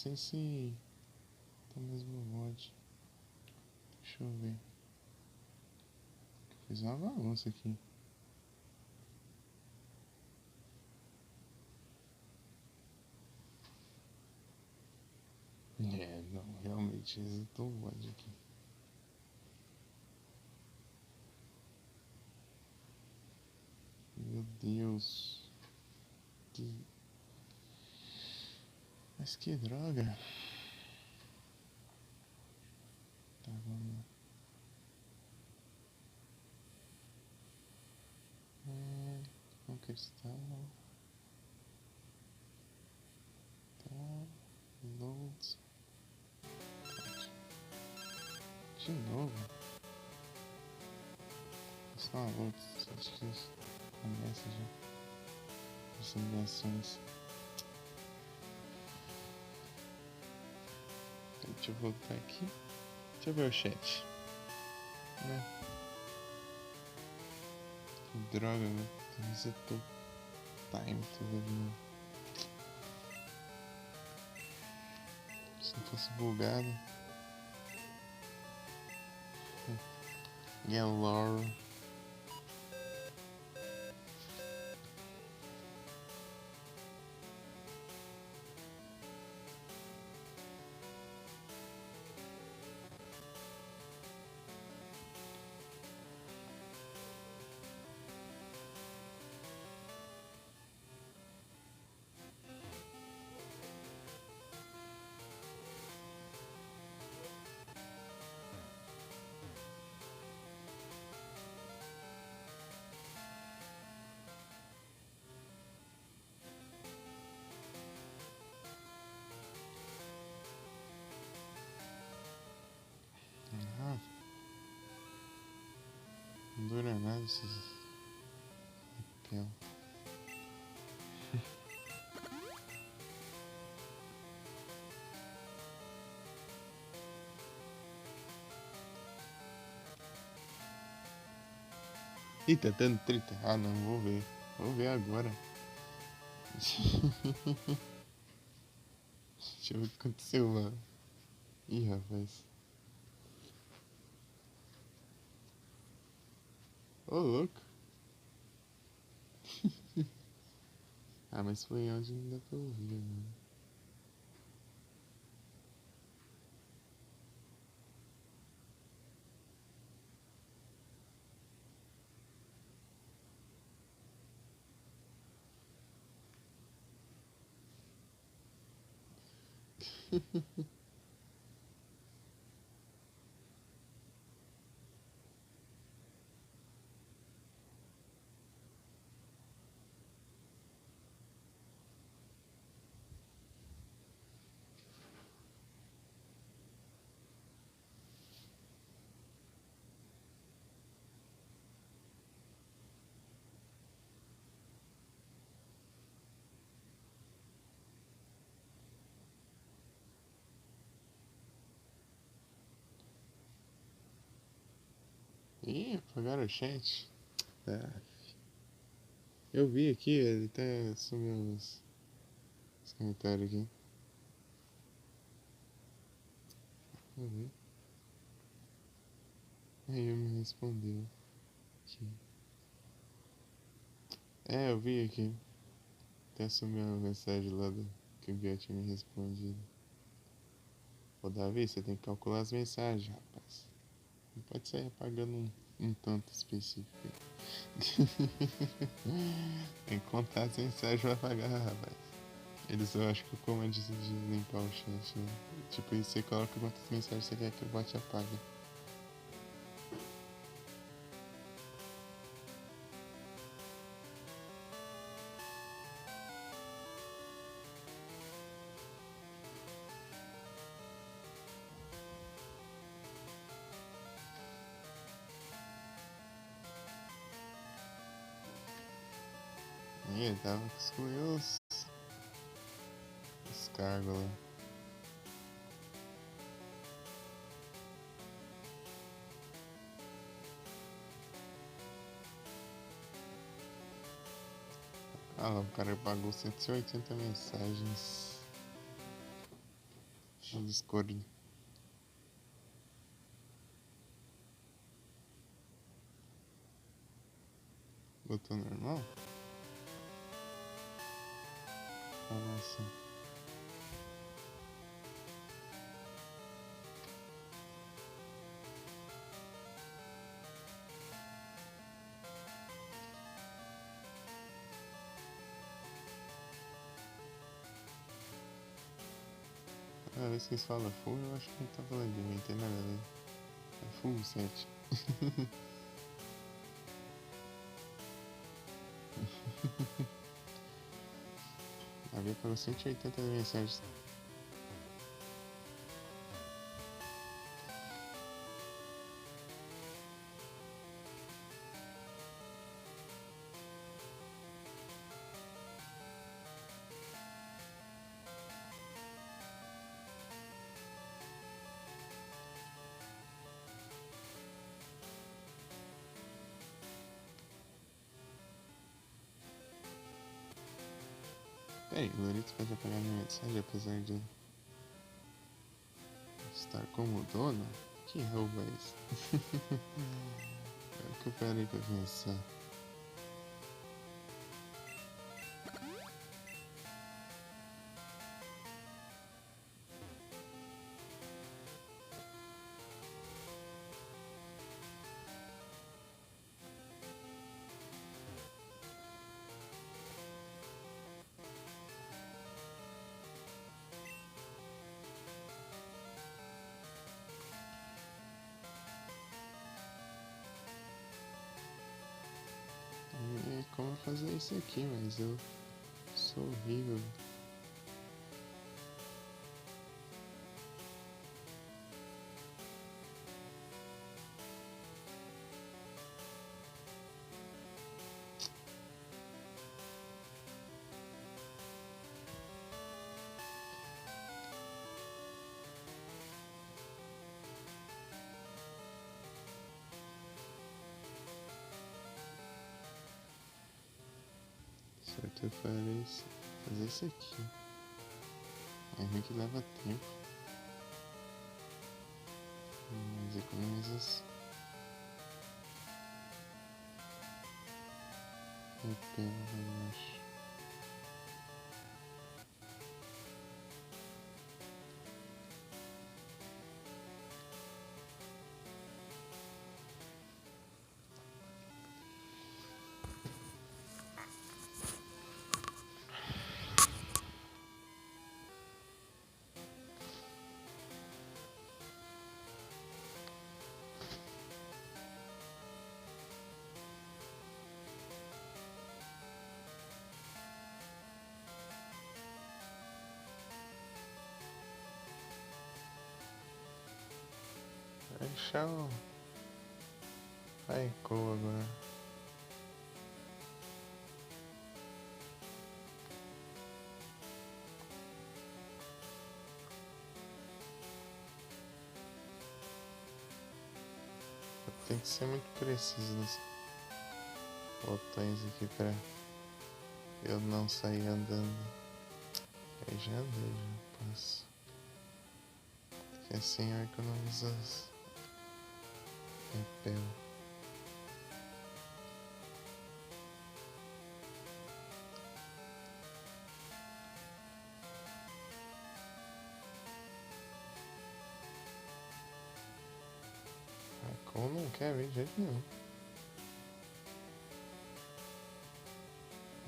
sei se tá mesmo mod. Deixa eu ver. Fiz uma bagunça aqui. É, não, realmente resetou o mod aqui. Meu Deus. Mas que droga. Tá, vamos lá. Um cristal. Tá. Loads. De novo? Só loads. Acho que começa já. As animações. Deixa eu voltar aqui. Deixa eu ver o chat. Né? Que droga, né? Resetou time tudo de novo. Se não fosse bugado. Galore. Não dura nada esses papel. Ih, tá dando treta. Ah não, vou ver. Vou ver agora. Deixa eu ver o que aconteceu lá. Ih, rapaz. Ô, louco. Ah, mas foi onde não dá pra ouvir, né? Ih, apagaram o chat. Tá. Eu vi aqui, ele até sumiu os comentários aqui. Uhum. Aí eu me respondeu. Aqui. É, eu vi aqui. Até sumiu a mensagem lá que o Guia tinha me respondido. Ô Davi, você tem que calcular as mensagens, rapaz. Não pode sair apagando um tanto específico. Tem que contar as mensagens pra apagar, rapaz. Eles, eu acho que o comando de limpar o chat, né? Tipo, aí você coloca quantas mensagens você quer que o bot apague. E ele tava que excluiu os cargos lá. Ah lá, o cara pagou 180 mensagens. no Discord. Botou normal? Nossa. Cada vez que eles falam full, eu acho que não tá falando de mim, não tem nada a ver. É full 7. Havia pagou 180 mensagens. Peraí, o Lorito pode apagar minha mensagem apesar de estar como dono? Que roubo é esse? É o que eu parei pra pensar. É como fazer isso aqui, mas eu sou horrível. Certo, eu farei isso. Fazer isso aqui. É ruim que leva tempo. Mas economizas. Eu pego, eu acho. Vai deixar o Raikou agora. Tem que ser muito preciso nos botões aqui pra eu não sair andando. Aí já andei, já passo. Porque assim eu economizo as repel. Raikou não quer ver de jeito nenhum.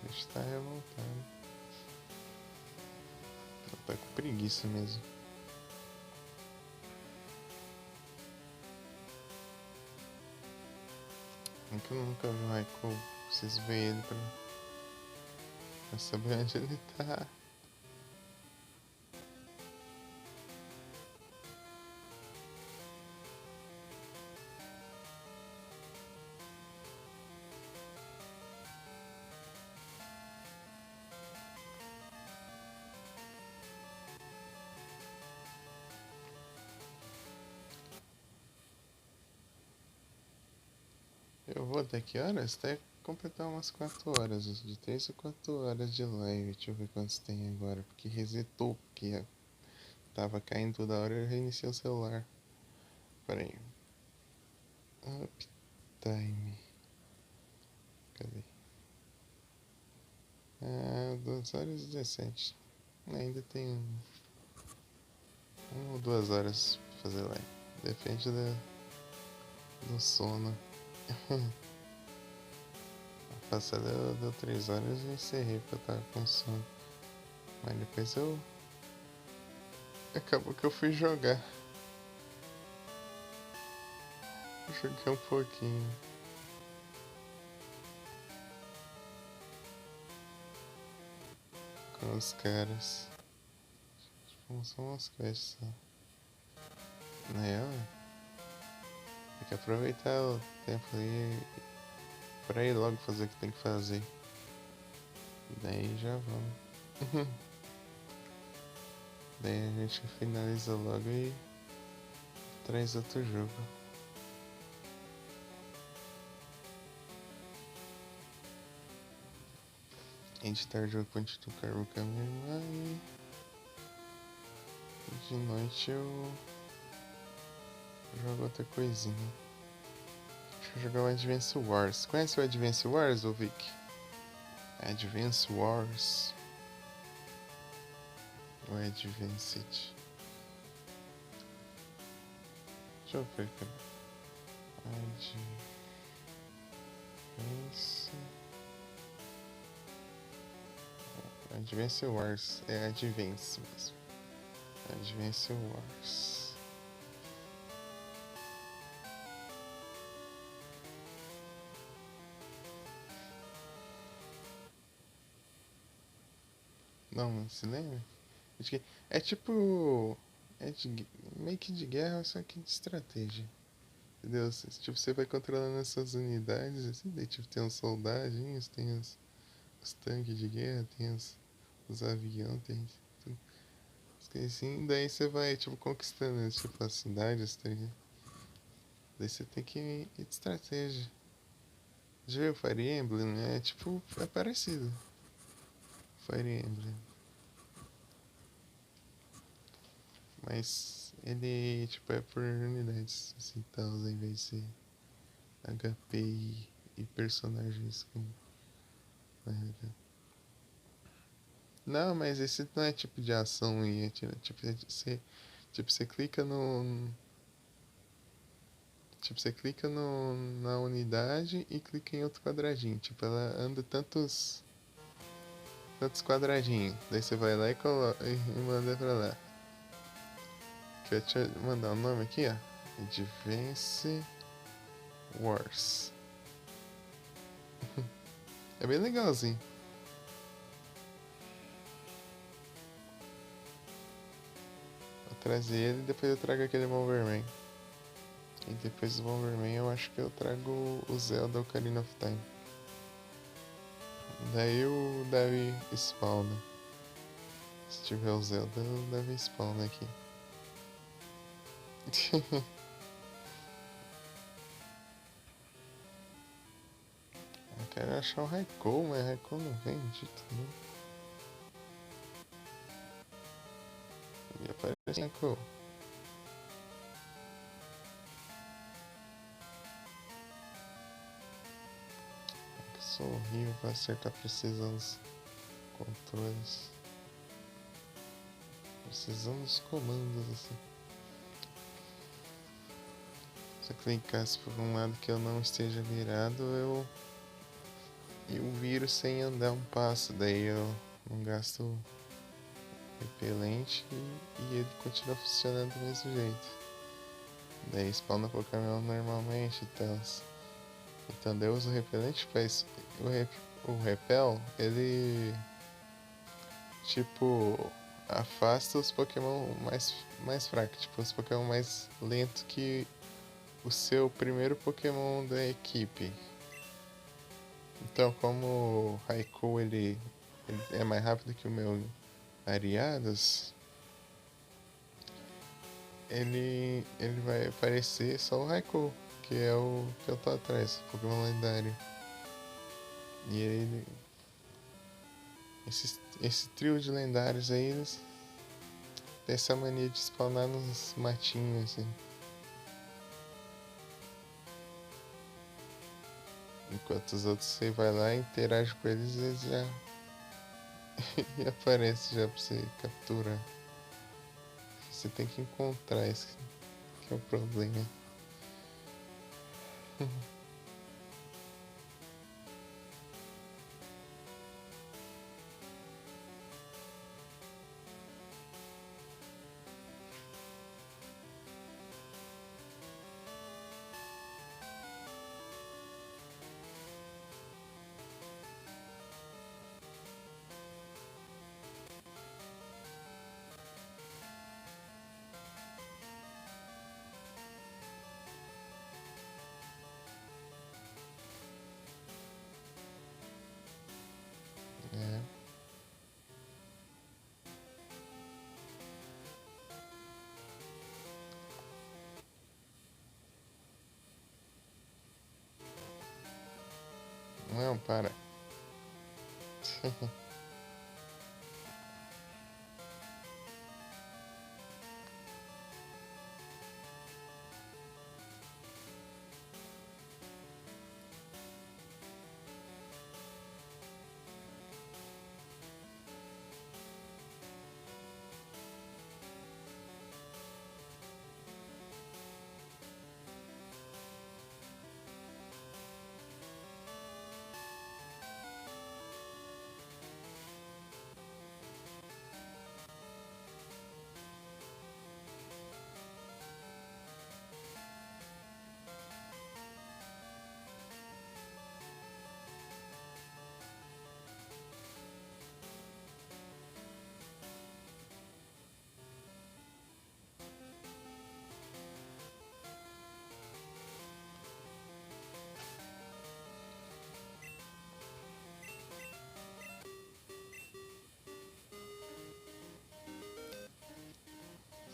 Deixa estar revoltado. Tá com preguiça mesmo. É que eu nunca vi o Raikou. Preciso ver ele pra saber onde ele tá. Eu vou até que horas? Até completar umas 4 horas, de 3 a 4 horas de live. Deixa eu ver quantos tem agora, porque resetou, porque Tava caindo toda hora, eu reiniciei o celular. Pera aí. Uptime. Cadê? 2 horas e 17. Ainda tem 1 ou 2 horas pra fazer live. Depende do sono. A passada deu 3 horas e encerrei porque eu tava com sono. Mas depois eu. Acabou que eu fui jogar. Joguei um pouquinho. Com os caras. Tipo, são umas quests só. Na real, tem que aproveitar o tempo aí pra ir logo fazer o que tem que fazer. Daí já vamos. Daí a gente finaliza logo e traz outro jogo. Editar jogo pra gente tocar o câmera e de noite eu jogo outra coisinha. Deixa eu jogar o Advance Wars. Conhece o Advance Wars, ô Vic? Advance Wars. Ou Advanced? Deixa eu ver, cara. Advance Wars. É Advance mesmo. Advance Wars. Não se lembra? É tipo. Meio que de guerra, só que de estratégia. Entendeu? Tipo, você vai controlando essas unidades, assim, daí tipo, tem os soldadinhos, tem os tanques de guerra, tem os aviões, tem tudo. Assim, daí você vai, tipo, conquistando, tipo, as cidades, tá ligado? Daí você tem que ir de estratégia. Já viu Fire Emblem, né? Tipo, é parecido. Fire Emblem. Mas ele, tipo, é por unidades, assim, tal, ao invés de ser HP e personagens com... Não, mas esse não é tipo de ação e atira. Tipo, você clica no. Tipo, você clica na unidade e clica em outro quadradinho. Tipo, ela anda tantos quadradinhos. Daí você vai lá e manda pra lá. Deixa eu te mandar o nome aqui, ó. Advance Wars. É bem legalzinho. Vou trazer ele e depois eu trago aquele Bomberman. E depois do Bomberman eu acho que eu trago o Zelda Ocarina of Time. Daí o deve spawna. Se tiver o Zelda, o deve spawna aqui. Eu quero achar o Raikou, mas o Raikou não vem de tudo. Ele aparece Raikou. Eu sou horrível pra acertar a precisão dos controles. Precisão dos comandos, assim. Se eu clicasse por um lado que eu não esteja virado, eu viro sem andar um passo. Daí eu não gasto repelente e ele continua funcionando do mesmo jeito. Daí spawna Pokémon normalmente e tal. Então daí eu uso o repelente, faz o repel, ele tipo afasta os Pokémon mais fracos, tipo os Pokémon mais lentos que o seu primeiro Pokémon da equipe. Então como o Raikou ele é mais rápido que o meu Ariados, ele vai aparecer só o Raikou, que é o que eu tô atrás, o Pokémon lendário. E ele esse trio de lendários aí, tem essa mania de spawnar nos matinhos, assim. Enquanto os outros você vai lá, interage com eles e eles já e aparece já pra você capturar. Você tem que encontrar esse que é o problema. É. Não, para.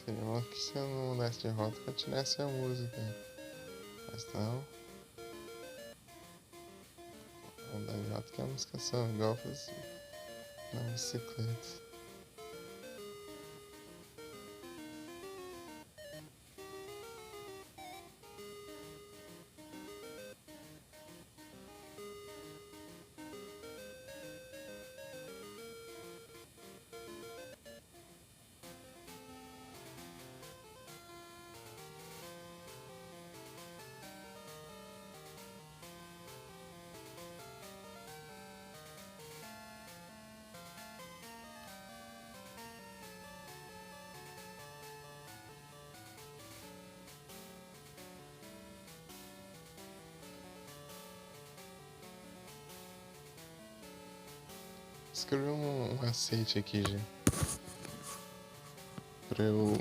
Seria bom que se eu não mudasse de rota, continuasse a música. Mas não. Vou mudar de rota que a música são igual fazer na bicicleta. Escrevi um macete aqui já. Pra eu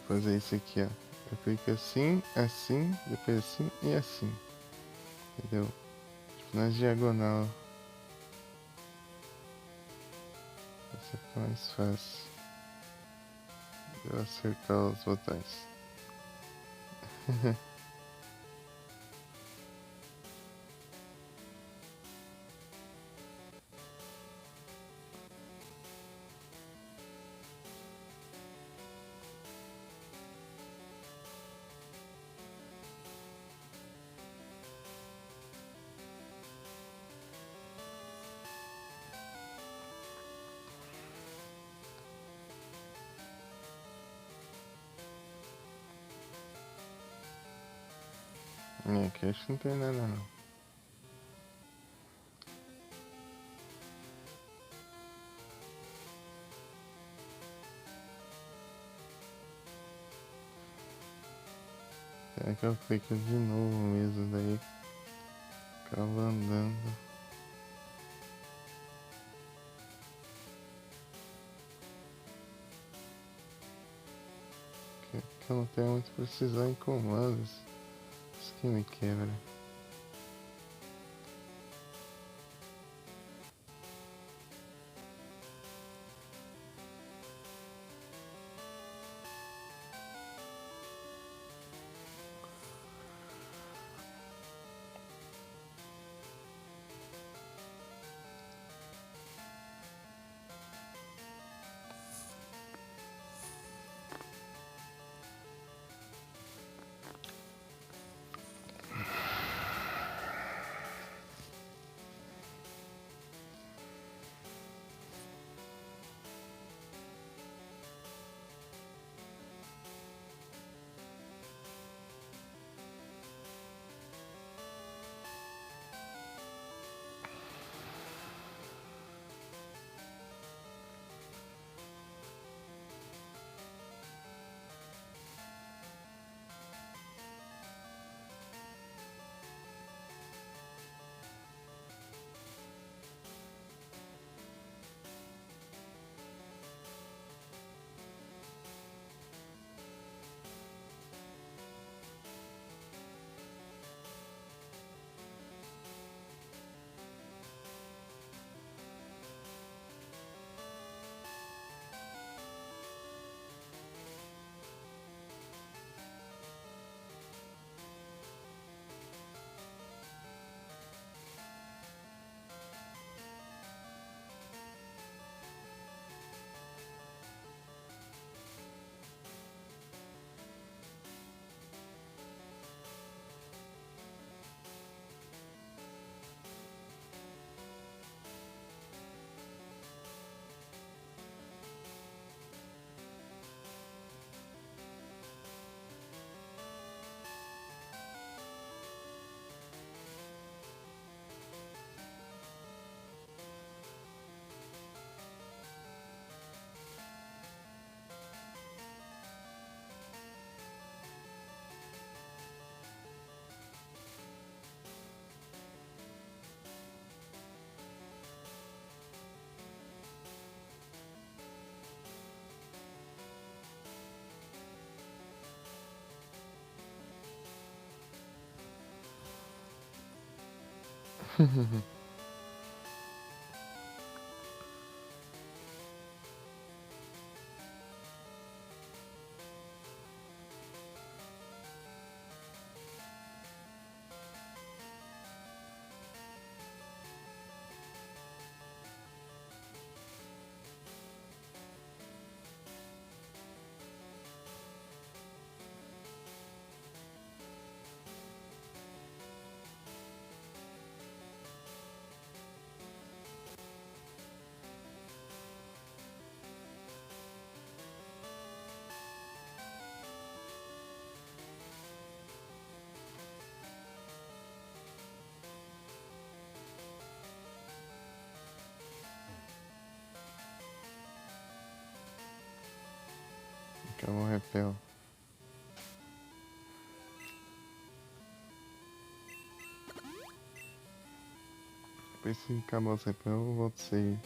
fazer isso aqui, ó. Eu clico assim, assim, depois assim e assim. Entendeu? Tipo, na diagonal. Pra ficar mais fácil de eu acertar os botões. Aqui acho que não tem nada não. Será que eu clico de novo mesmo, daí acaba andando. Que eu não tenho muita precisão em comandos. Isso que me quebra. Acabou o repel. Depois que acabar o repel, eu volto a seguir.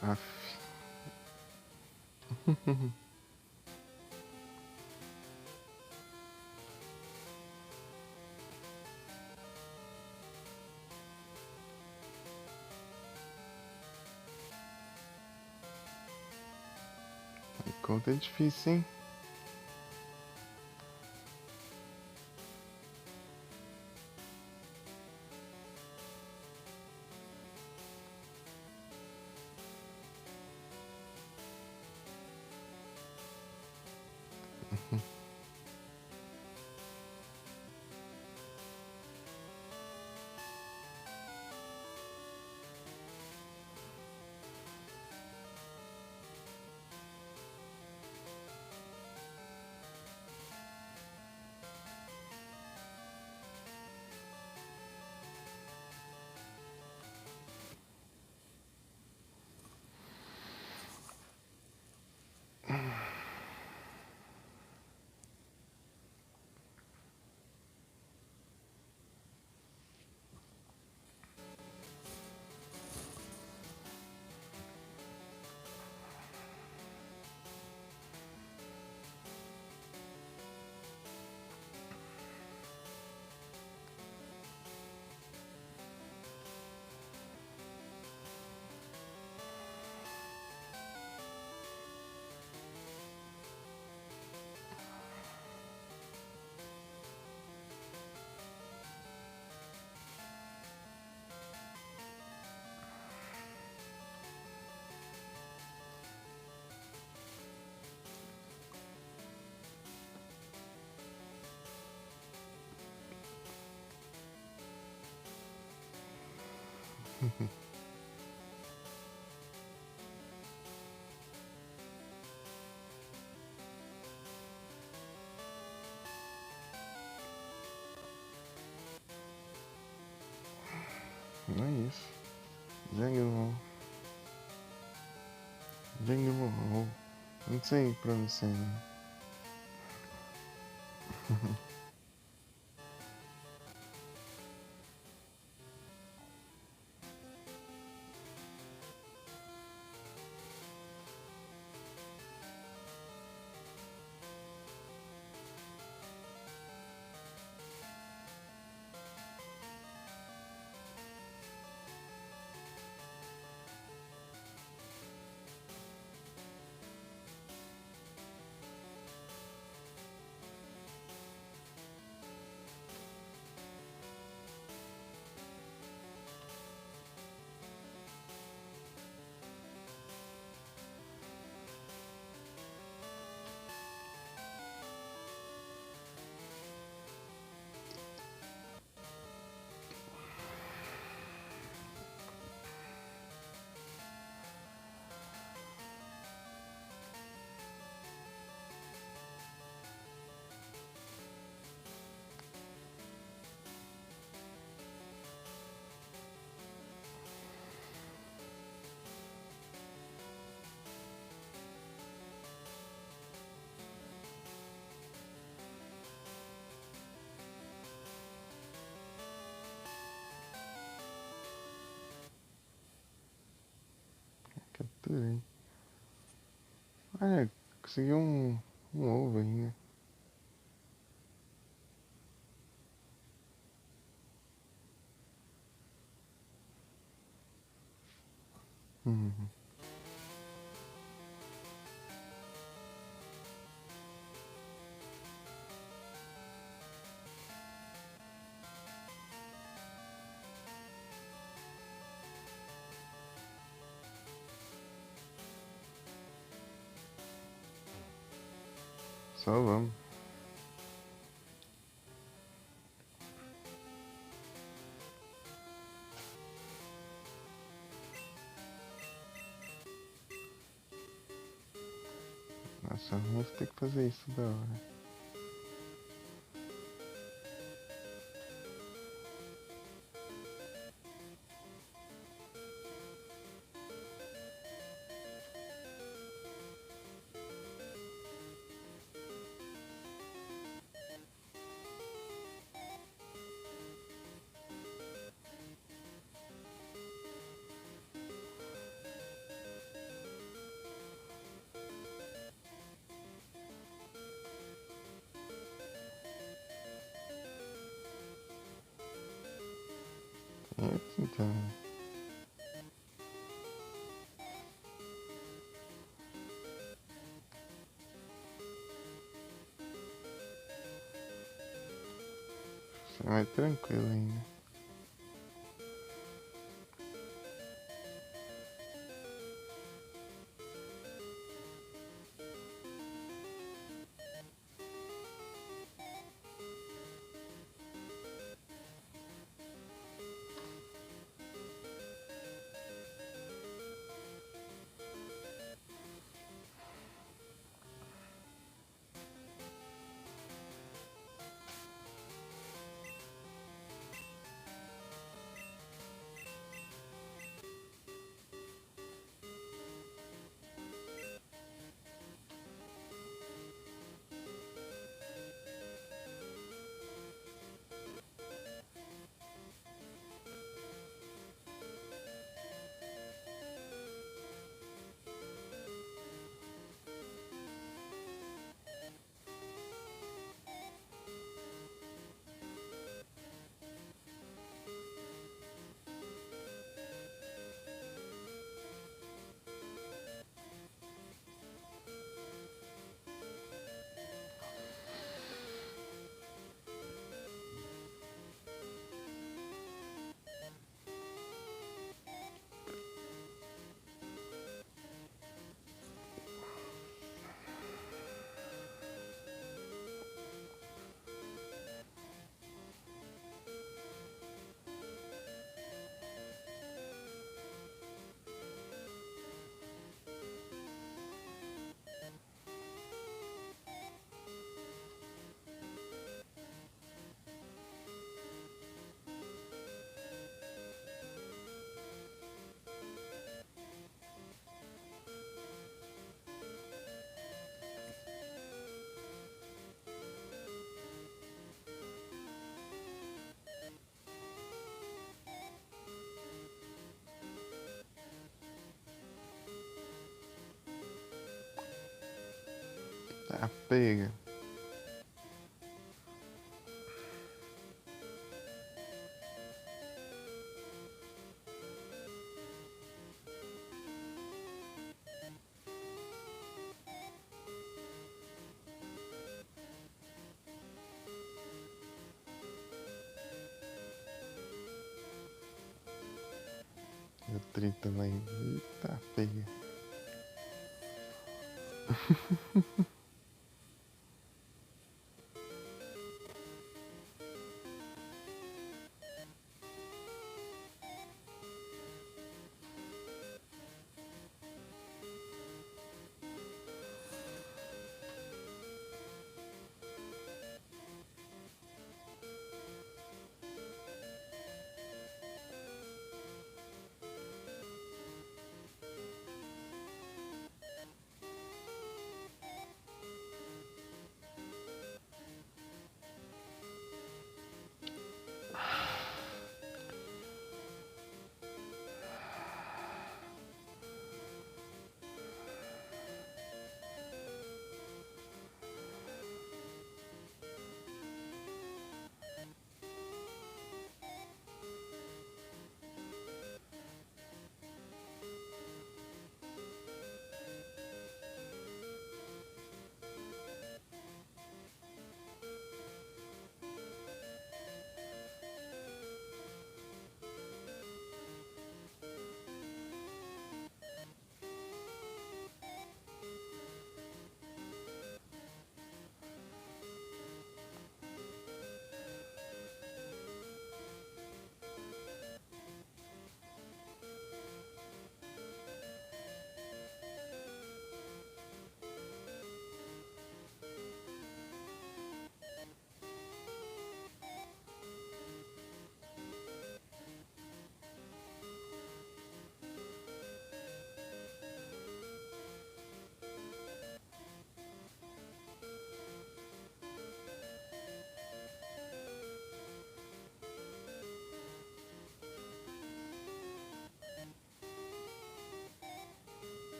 Aff. Conta é difícil, hein? Não é isso. Jungle. Jungle. Não sei pronunciar. altura, hein? Olha, consegui um ovo ainda. Uhum. Só vamos. Nossa, vamos ter que fazer isso da hora. Então, você vai tranquilo ainda. Tá, pega. Deu 30 lá ainda. Eita, pega.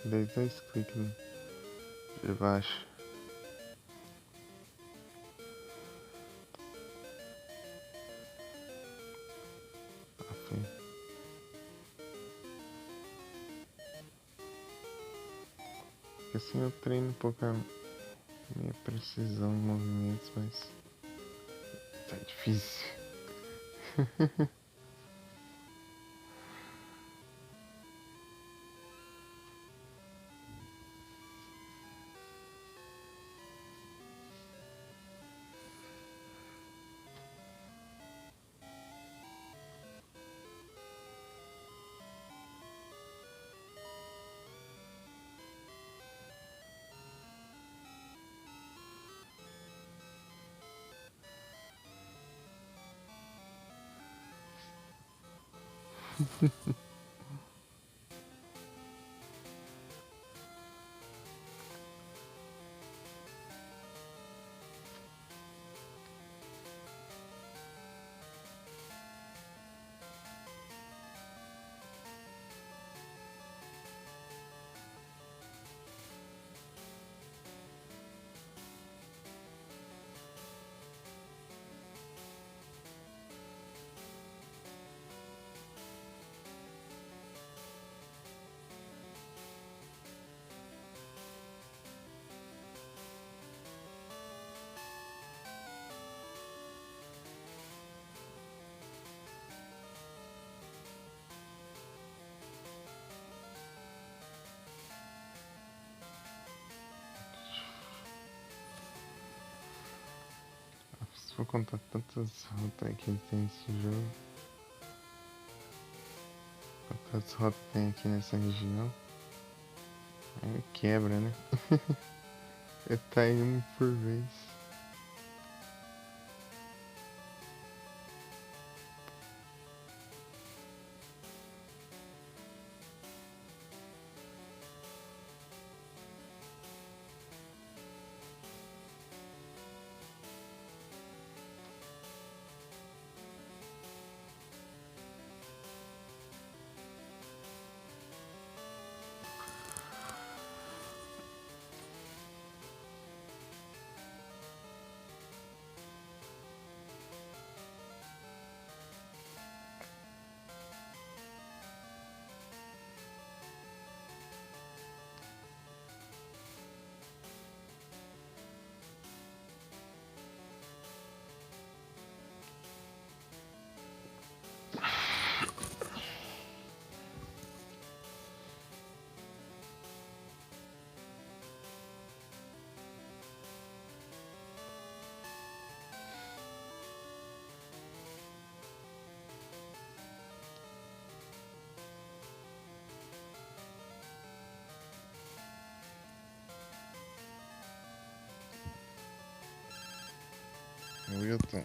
Dei 2 cliques de baixo. Porque assim eu treino um pouco a minha precisão em movimentos, mas tá difícil. Se for contar tantas rotas que tem nesse jogo, quantas rotas tem aqui nessa região, aí quebra, né? Tá em uma por vez. Wilton.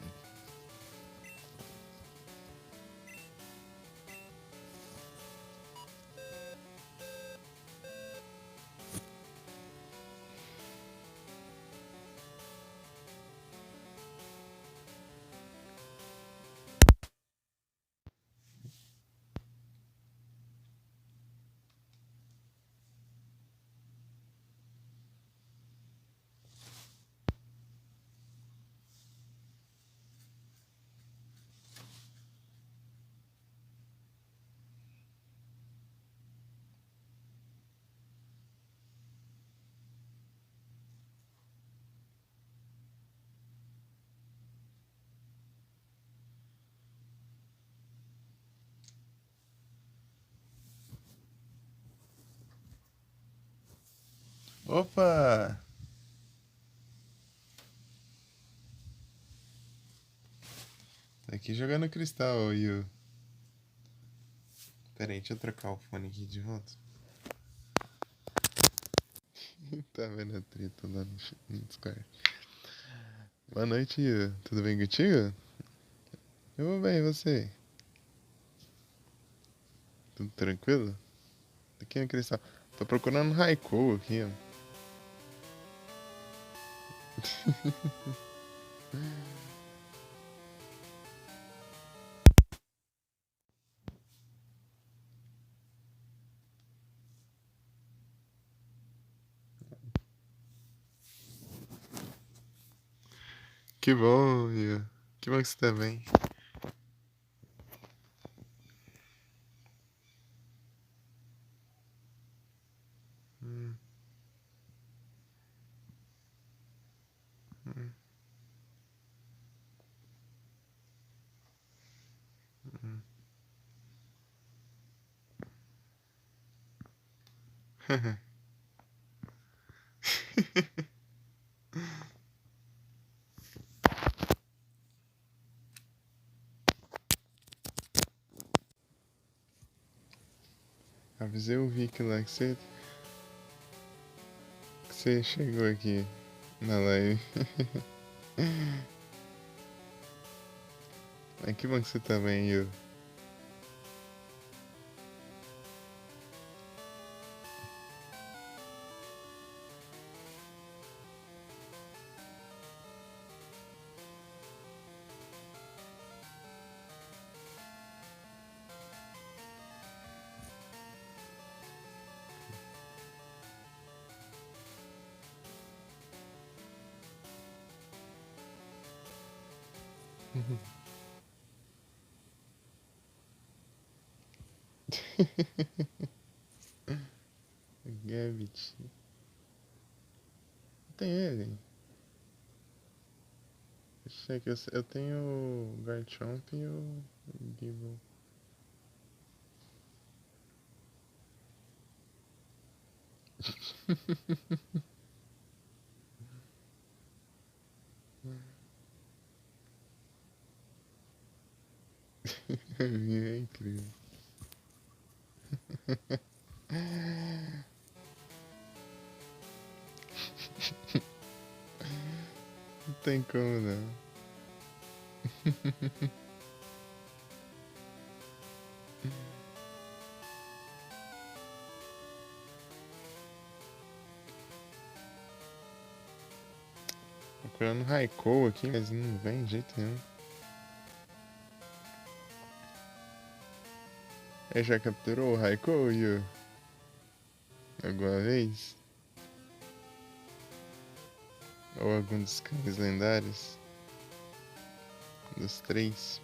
Opa! Tá aqui jogando cristal, Yu. Pera aí, deixa eu trocar o fone aqui de volta. Tá vendo a treta lá no Discord. Boa noite, Yu. Tudo bem contigo? Eu vou bem, e você? Tudo tranquilo? Aqui no cristal. Tô procurando Raikou aqui, ó. Que bom, Yu. Que bom que você tá bem. Hum, hum, hum. Avisei o Vic lá que você chegou aqui na live. Mas que bom que você tá bem, Yu. Gambit. Tem ele. Deixa eu ver que eu tenho o Garchomp e o Gible. É incrível. Não tem como não. Procurando Raikou aqui, mas não vem de jeito nenhum. Ele já capturou o Raikou, Yu? Alguma vez? Ou algum dos cães lendários? Dos três?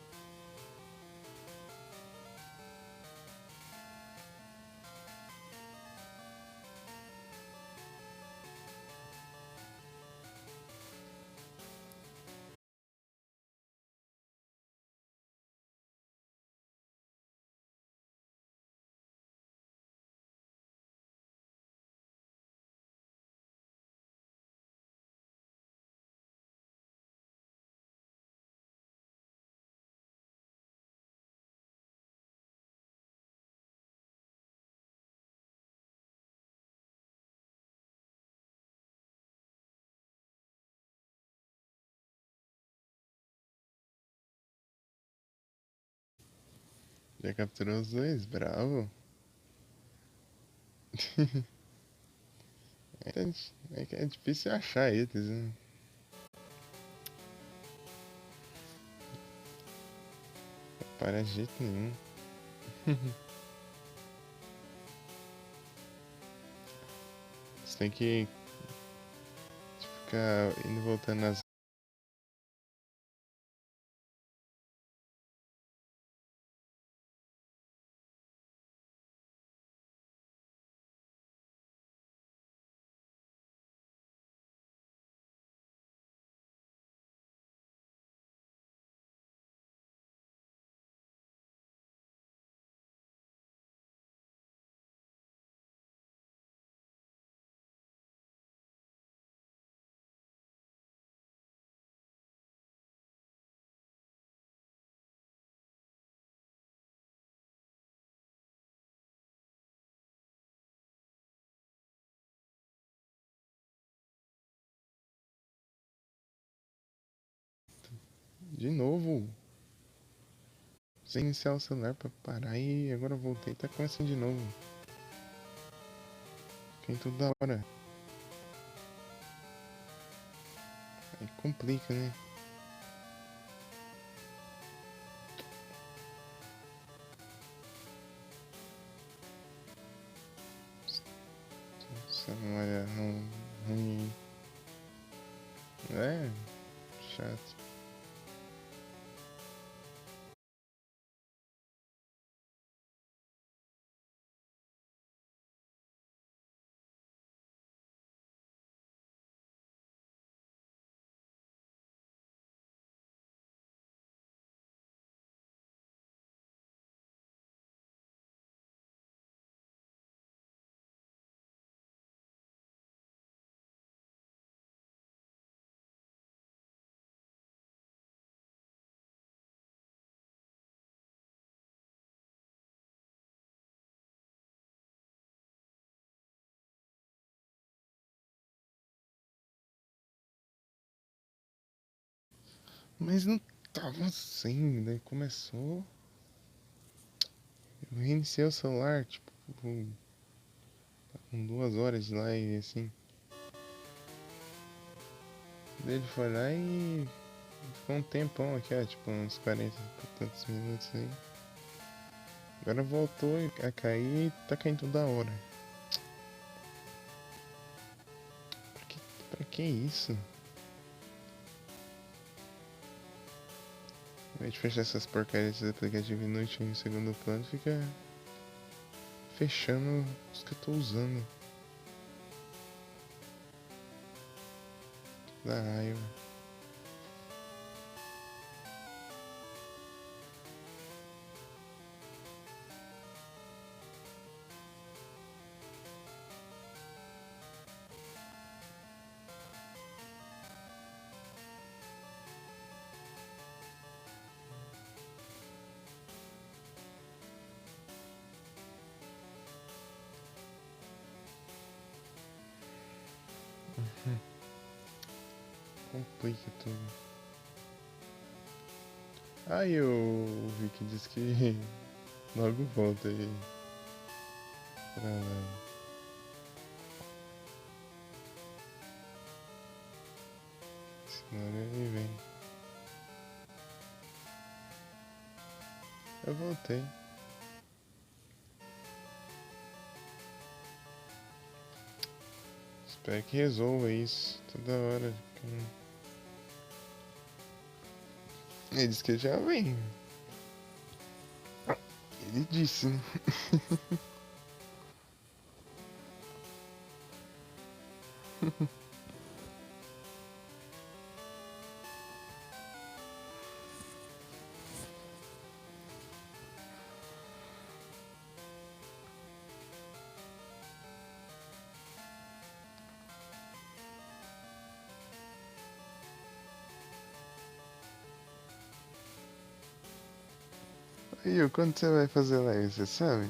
Já capturou os dois? Bravo. É difícil achar eles, né? Não para de jeito nenhum. Você tem que ficar indo e voltando nas De novo. Sem iniciar o celular pra parar e agora eu voltei e tá começando de novo. Fiquei toda hora. Aí complica, né? Essa memória ruim. É, chato. Mas não tava assim, daí começou. Eu reiniciei o celular, tipo, com 2 horas de live, assim. Daí ele foi lá e ficou um tempão aqui, ó, tipo, uns 40 e tantos minutos aí. Agora voltou a cair e tá caindo toda hora. Pra que isso? Ao invés de fechar essas porcarias desses aplicativos inúteis em segundo plano, fica fechando os que eu tô usando. Dá raiva. Complica tudo. Aí o Vic disse que logo volta aí pra lá. Senão ele vem. Eu voltei. Espero que resolva isso toda hora. Ele disse que já vem. Ele disse, né? Aí, quando você vai fazer live, você sabe?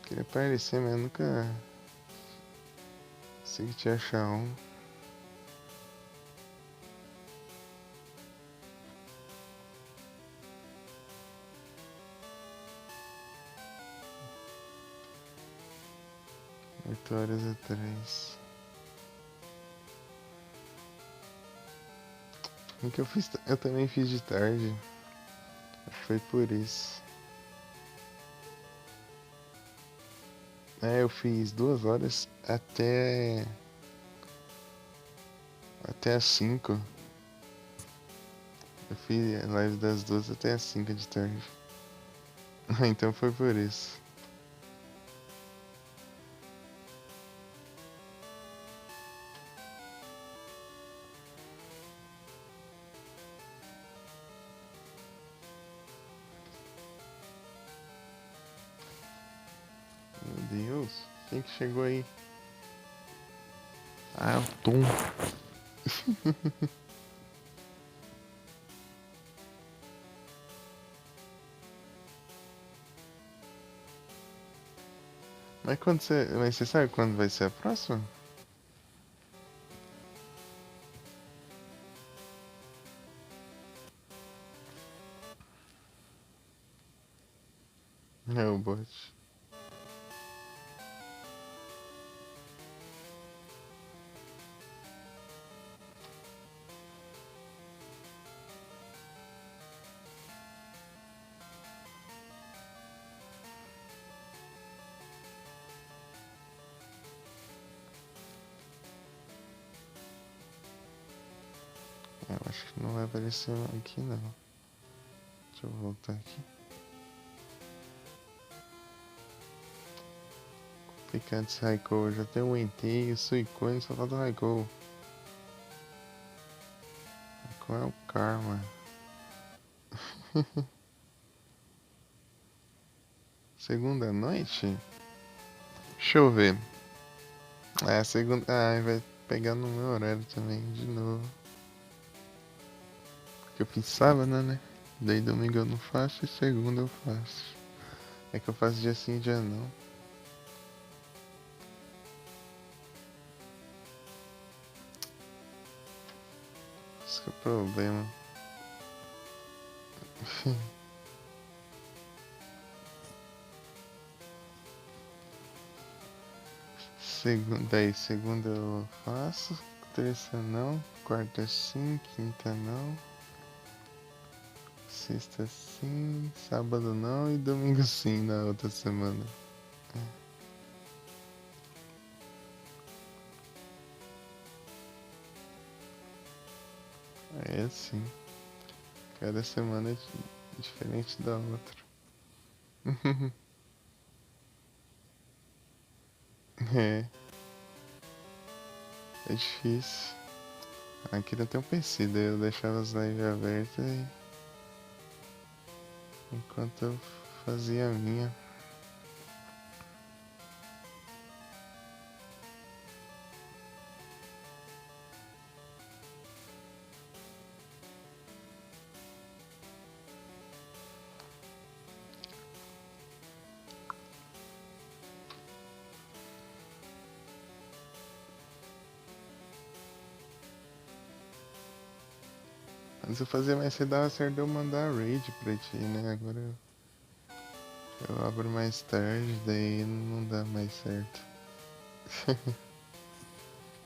Queria aparecer, mas nunca consegui te achar um. Oito horas atrás. O que eu fiz? Eu também fiz de tarde. Acho que foi por isso. É, eu fiz 2 horas até as 5. Eu fiz a live das 2 até as 5 de tarde. Então foi por isso. Meu Deus, quem que chegou aí? Ah, é o Tom. Mas você sabe quando vai ser a próxima? É o bot. Eu acho que não vai aparecer aqui não. Deixa eu voltar aqui. Picantes Raikou, já tem o Entei, o Suicune, só falta o Raikou. Qual é o Karma? Segunda noite? Deixa eu ver. Ah, segunda. Ah, vai pegar no meu horário também, de novo. Porque eu fiz sábado, né? Daí domingo eu não faço e segunda eu faço. É que eu faço dia sim, dia não. Esse que é o problema. Segunda eu faço, terça não, quarta sim, quinta não, sexta sim, sábado não e domingo sim na outra semana. É assim, cada semana é diferente da outra. É, é difícil. Aqui não tem um PC, daí eu deixava as lives abertas enquanto eu fazia a minha. Antes eu fazia mais cedo, dava certo de eu mandar raid pra ti, né? Agora eu abro mais tarde, daí não dá mais certo.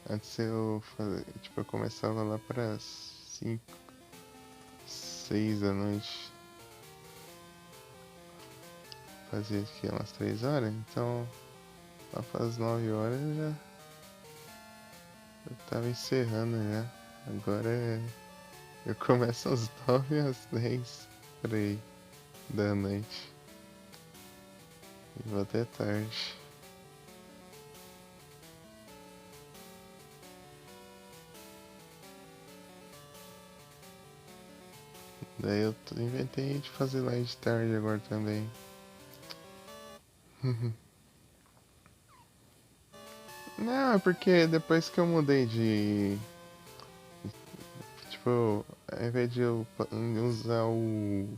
Antes eu fazia, tipo, eu começava lá para 5, 6 da noite. Fazia aqui umas 3 horas, então lá para as 9 horas eu tava encerrando já. Agora eu começo às 9 às 10 por aí da noite. E vou até tarde. Daí eu inventei de fazer live de tarde agora também. Não, é porque depois que eu mudei de. Tipo, ao invés de eu usar o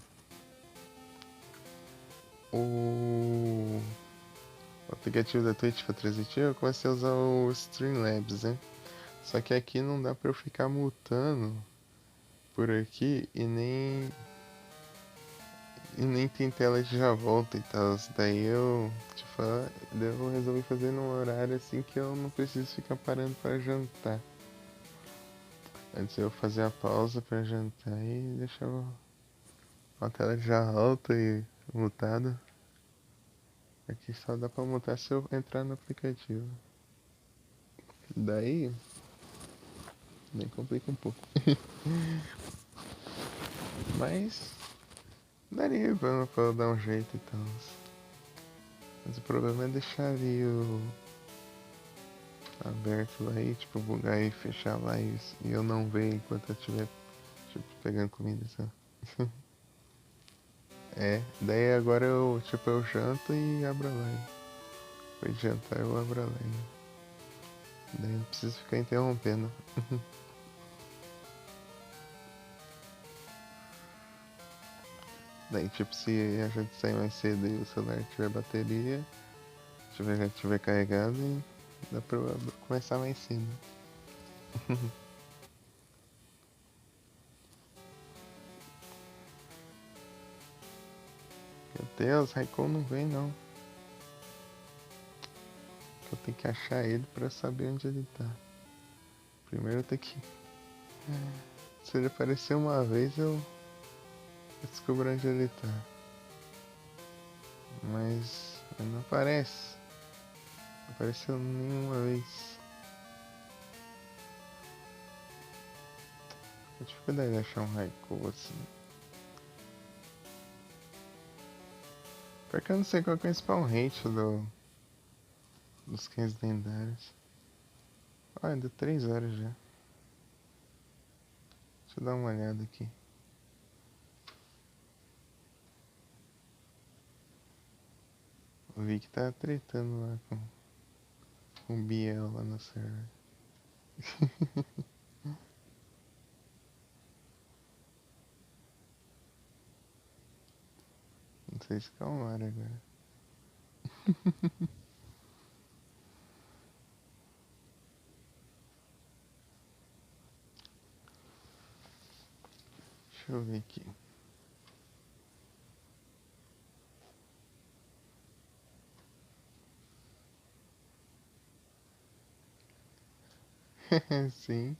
aplicativo da Twitch pra transmitir, eu comecei a usar o Streamlabs, né? Só que aqui não dá pra eu ficar mutando por aqui e nem tem tela de já volta e tal. Daí eu resolvi fazer num horário assim que eu não preciso ficar parando pra jantar. Antes eu fazia a pausa pra jantar e deixava a tela já alta e mutada. Aqui só dá pra mutar se eu entrar no aplicativo. Daí complica um pouco. Mas daria pra eu dar um jeito e tal. Mas o problema é deixar ali o aberto lá e tipo bugar e fechar lá e eu não ver enquanto eu estiver tipo, pegando comida, sabe? É, daí agora eu janto e abro a live. Depois de jantar eu abro a live. Daí não preciso ficar interrompendo. Daí tipo se a gente sair mais cedo e o celular tiver bateria, tiver carregado, dá pra eu começar mais cedo. Meu Deus, Raikou não vem não. Eu tenho que achar ele pra saber onde ele tá. Primeiro eu tenho que... Se ele aparecer uma vez eu descubro onde ele tá. Mas ele não aparece. Não apareceu nenhuma vez. Tem dificuldade de achar um Raikou assim. Porque eu não sei qual que é o spawn rate dos cães lendários. Ah, deu 3 horas já. Deixa eu dar uma olhada aqui. Eu vi que tá tretando lá com o Biel lá no server. Não sei se calmaram agora. Deixa eu ver aqui. Sim.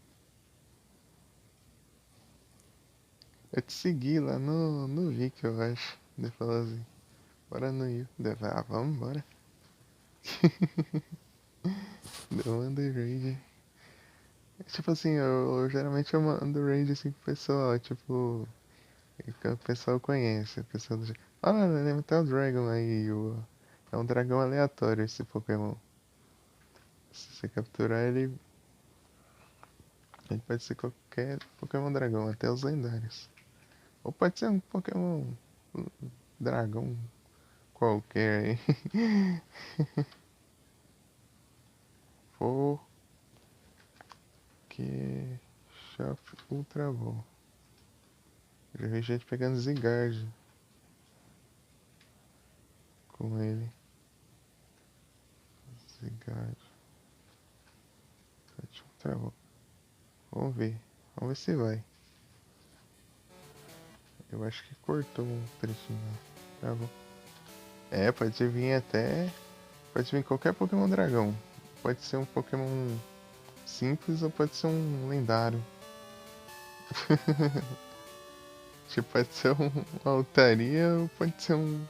Eu te segui lá no Viki, eu acho. Ele falou assim, bora no Yu. Ah, vamos embora. Deu um underraid. Tipo assim, geralmente eu mando raid assim pro pessoal, tipo, que o pessoal conhece, o pessoal do... Ah, não, Elemental Dragon aí, é um dragão aleatório esse Pokémon. Se você capturar ele pode ser qualquer Pokémon dragão, até os lendários. Ou pode ser um Pokémon dragão qualquer aí. Shop Ultra Ball. Já vi gente pegando Zygarde com ele. Zygarde. Ultra Ball. Vamos ver. Vamos ver se vai. Eu acho que cortou um trechinho lá. Travou. É, pode vir até... Pode vir qualquer Pokémon dragão. Pode ser um Pokémon simples ou pode ser um lendário. Tipo, pode ser uma Altaria ou pode ser um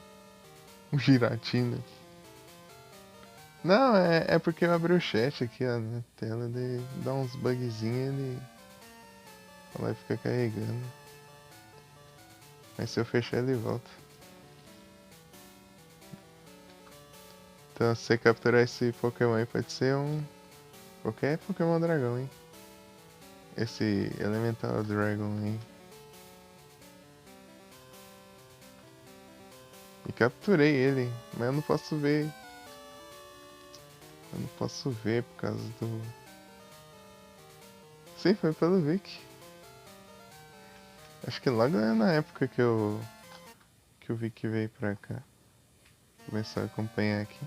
Giratina. Não, é porque eu abri o chat aqui, ó, na tela, de dá uns bugzinhos e ele vai ficar carregando. Mas se eu fechar ele volta. Então se você capturar esse Pokémon aí pode ser qualquer Pokémon dragão, hein? Esse Elemental Dragon aí. E capturei ele, mas eu não posso ver. Eu não posso ver por causa do... Sim, foi pelo Vic. Acho que logo na época que o Vic veio pra cá. Começou a acompanhar aqui.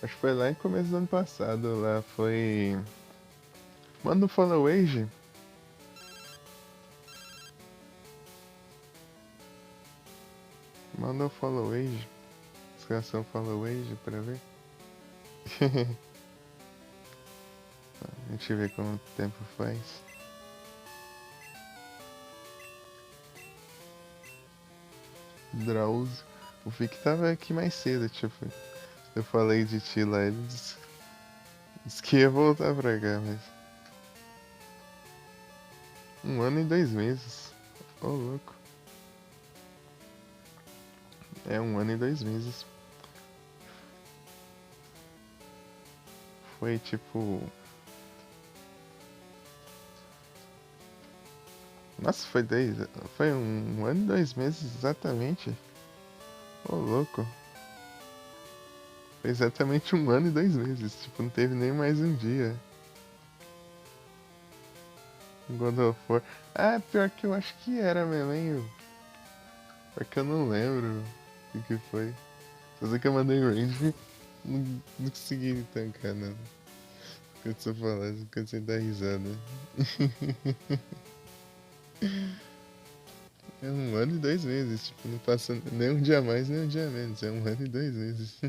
Acho que foi lá em começo do ano passado. Lá foi... Manda um follow age. Manda um follow age. Descansar o follow age pra ver. A gente vê quanto tempo faz. Drauzio. O Vic tava aqui mais cedo, tipo. Eu falei de ti lá, ele disse que ia voltar pra cá, mas... 1 ano e 2 meses. Ô, louco. É 1 ano e 2 meses. Foi tipo... Nossa, foi 1 ano e 2 meses exatamente. Ô, louco. Foi exatamente 1 ano e 2 meses. Tipo, não teve nem mais um dia. God of War. Ah, pior que eu acho que era mesmo, hein? Pior que eu não lembro o que foi. Só sei que eu mandei range. Não consegui tancar, não. Quando você falar, quando você dá risada. É 1 ano e 2 meses, tipo, não passa nem um dia mais, nem um dia menos. É 1 ano e 2 meses.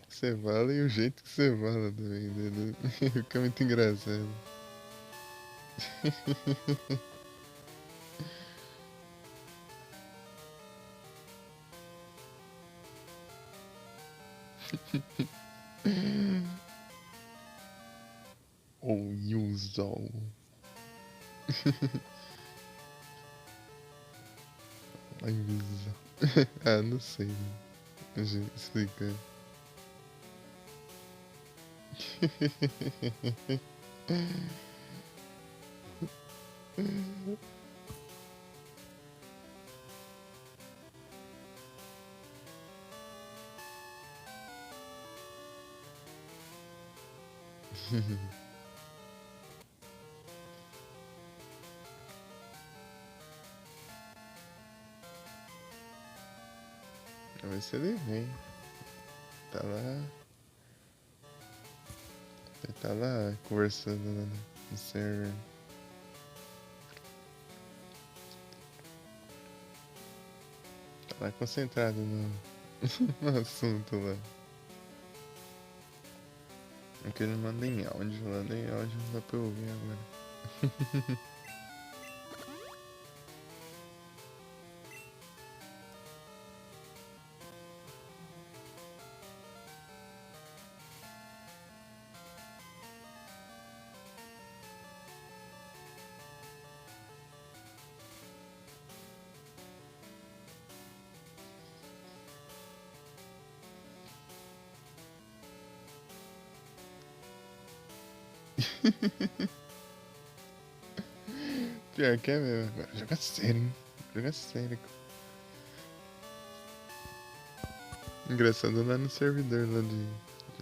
Você fala e o jeito que você fala também, né? Fica muito engraçado. Ou usual. Usual. Ah, não sei, né? Deixa eu explicar. Vamos ver se ele vem. Tá lá. Ele tá lá conversando no server. Tá lá concentrado no assunto lá. É que ele manda em áudio lá, nem áudio não dá pra eu ouvir agora. Pior que é mesmo. Agora joga sério, hein? Joga sério. Engraçado lá no servidor lá de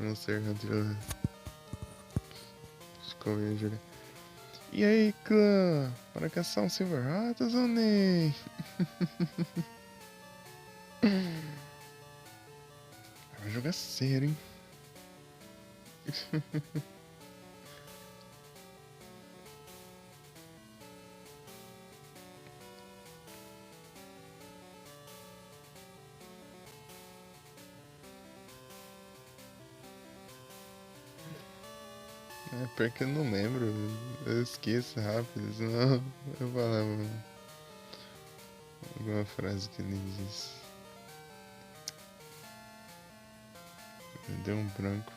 Monster Hunter lá. Acho que eu ia jogar. E aí, clã? Para caçar um Silver Ratos ou nem? Vai jogar sério, hein? É, pior que eu não lembro. Eu esqueço rápido, senão eu falava alguma frase que ele disse. Deu um branco.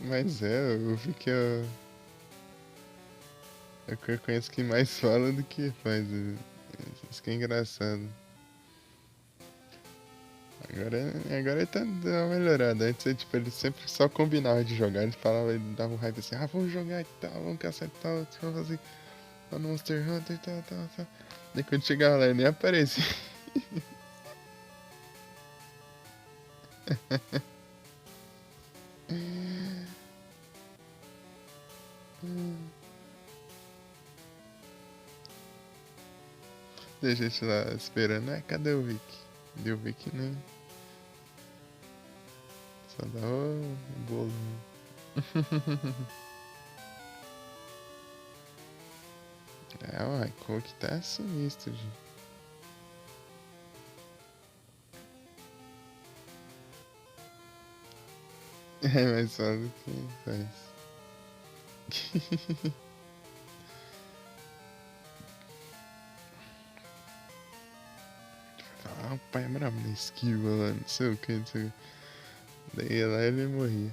Mas é, eu vi que eu conheço quem mais fala do que faz. Isso que é engraçado. Agora ele tá dando uma melhorada. Antes, tipo, ele sempre só combinava de jogar. Ele falava, ele dava um hype assim, ah, vamos jogar e tal, vamos caçar e tal, vamos fazer lá no Monster Hunter e tal, tal, tal. Daí quando chegava lá, ele nem aparecia. Deixa a gente lá esperando, ah, cadê o Vic? Deu o Vic, né? Só dá o bolo. É, o Raikkonen tá sinistro, gente. É mais fácil do que faz. Ah, o pai é brabo na esquiva lá, não sei o que, não sei o que. Daí lá ele morria.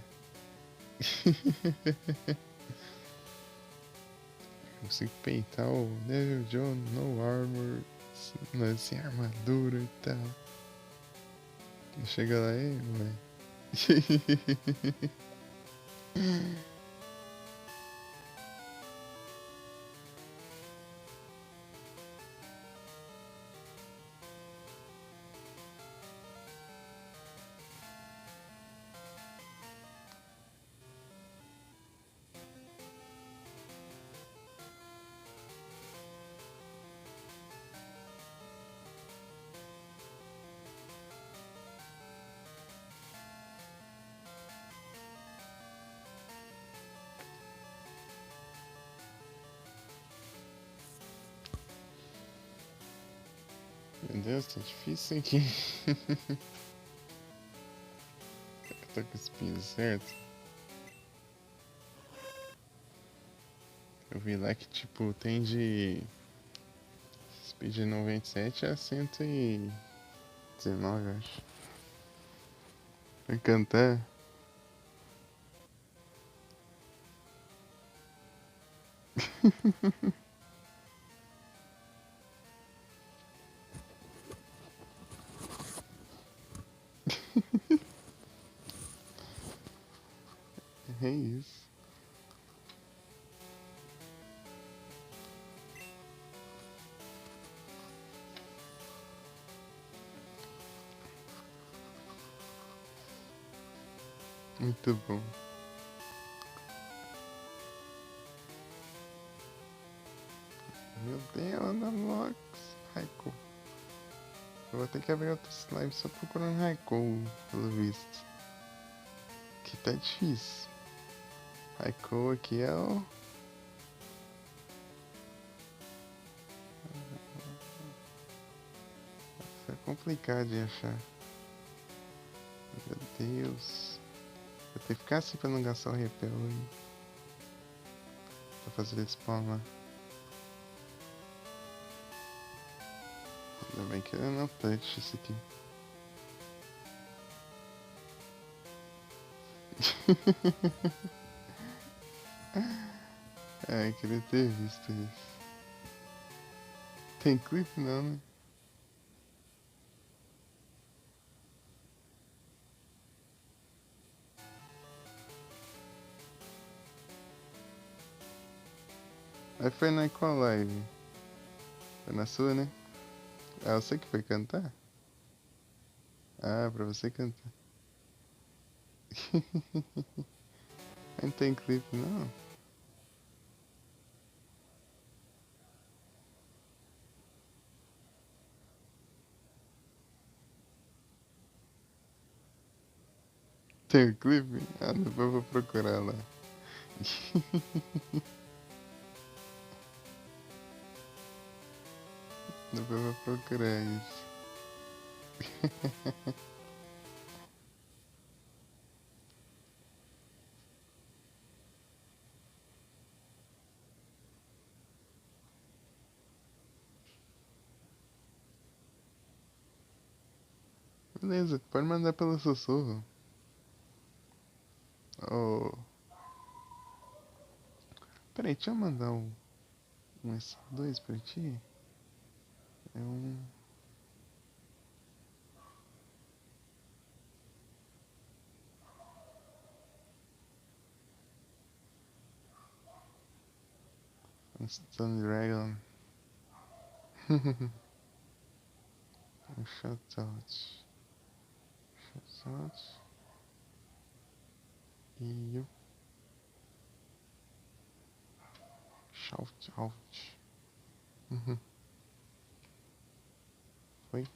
consigo peitar o Devil Joe no armor, sem armadura e tal. Chega lá e, moleque. Meu Deus, tá difícil aqui. Tô com os pinos certo. Eu vi lá que tipo tem de speed 97 a 119, acho. Vai cantar? É isso. Muito bom. Meu Deus, Ana Lox. Raikou. Eu vou ter que abrir outros lives só procurando Raikou, pelo visto. Que tá difícil. Raikou aqui é o... é complicado de achar. Meu Deus. Eu tenho que ficar assim pra não gastar o repel aí. Pra fazer ele spawnar. Ainda bem que ele não touch isso aqui. Ai, queria ter visto isso. Tem clipe não, né? Aí foi na qual live? Foi na sua, né? Ah, você que foi cantar? Ah, pra você cantar. Não tem clipe não. Tem o clipe? Ah, depois eu vou procurar lá. Depois eu vou procurar isso. Beleza, pode mandar pelo sussurro. Oh. Peraí, deixa eu mandar um S2 pra ti. É um... um Stone Dragon. Um Shoutout. Shoutout. E o Shoutout. Uhum. Foi.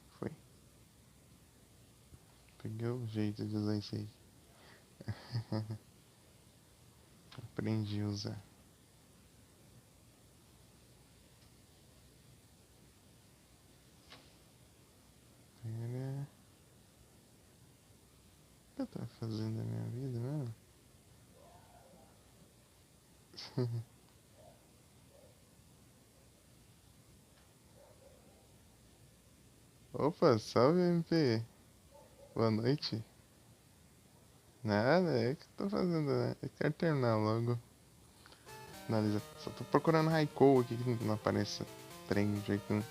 Peguei o jeito de usar isso aí. Aprendi a usar. Pera. O que eu tava fazendo na minha vida mesmo? Opa, salve MP. Boa noite. Nada, é que eu tô fazendo, né? Eu quero terminar logo. finalizar. Só tô procurando Raikou aqui que não aparece trem de jeito nenhum.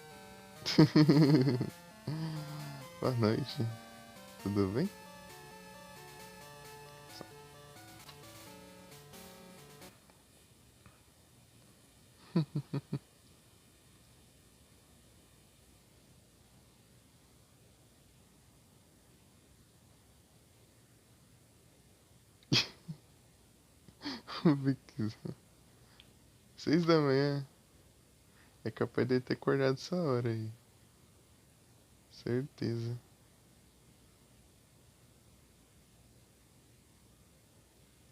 Boa noite, tudo bem? Vicks. 6 da manhã. É capaz de ter acordado essa hora aí. Certeza.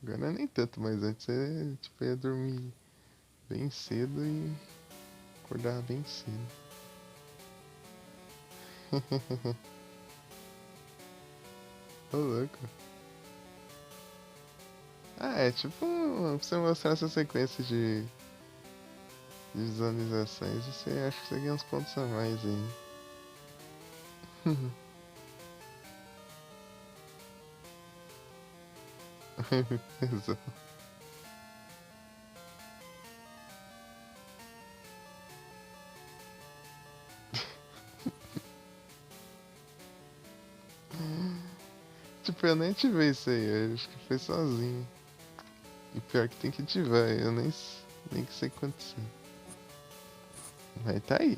Agora nem tanto, mas antes é, tipo, ia dormir bem cedo e acordar bem cedo. Ô louco. Ah, é tipo pra você mostrar essa sequência de visualizações, você acha que você ganha uns pontos a mais aí. Exato. Tipo, eu nem tive isso aí, eu acho que foi sozinho. E pior que tem que ativar, eu nem sei o que aconteceu. Mas tá aí.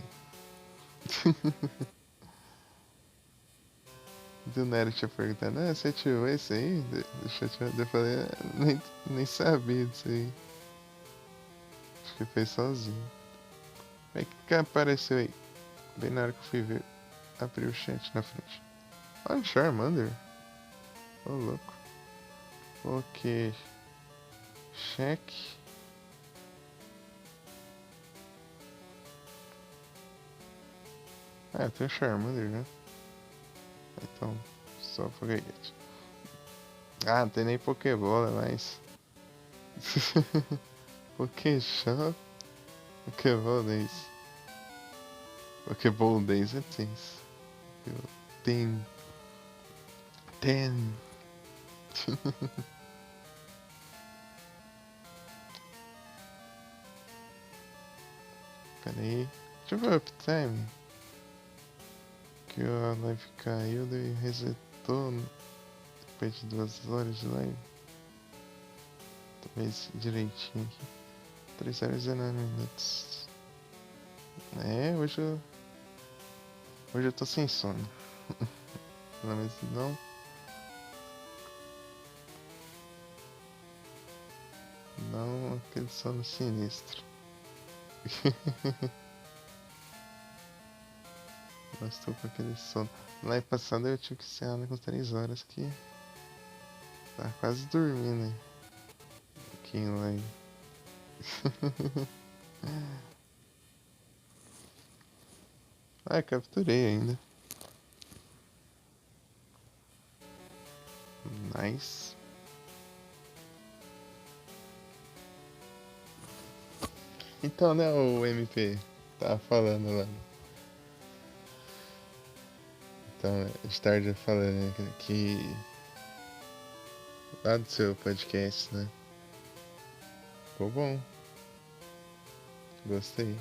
Do Nero tinha perguntado, ah, você ativou isso aí? Deixa eu ativar. Eu falei, ah, nem sabia disso aí. Acho que fez sozinho. Como é que apareceu aí? Bem na hora que eu fui ver, abriu o chat na frente. Olha, Charmander. Ô, louco. Ok. Check. Ah, tem o Charmander, né? Então, só foguete. Ah, não tem nem Pokébola mais. Pokéshop. Pokéball Days. Pokéball Days é tenso. Tem. Tem. Pera aí. Deixa eu ver o uptime. Que a live caiu e resetou depois de 2 horas de live. Talvez direitinho aqui. 3 horas e 19 minutos. É, hoje eu tô sem sono. Pelo menos não aquele sono sinistro. Mas estou com aquele sono. Lá passado eu tive que ser com 3 horas que tá quase dormindo aqui em live. Ah, capturei ainda. Nice. Então, né, o MP tava falando lá. Então, de tarde falando né, que lá do seu podcast, né? Ficou bom. Gostei.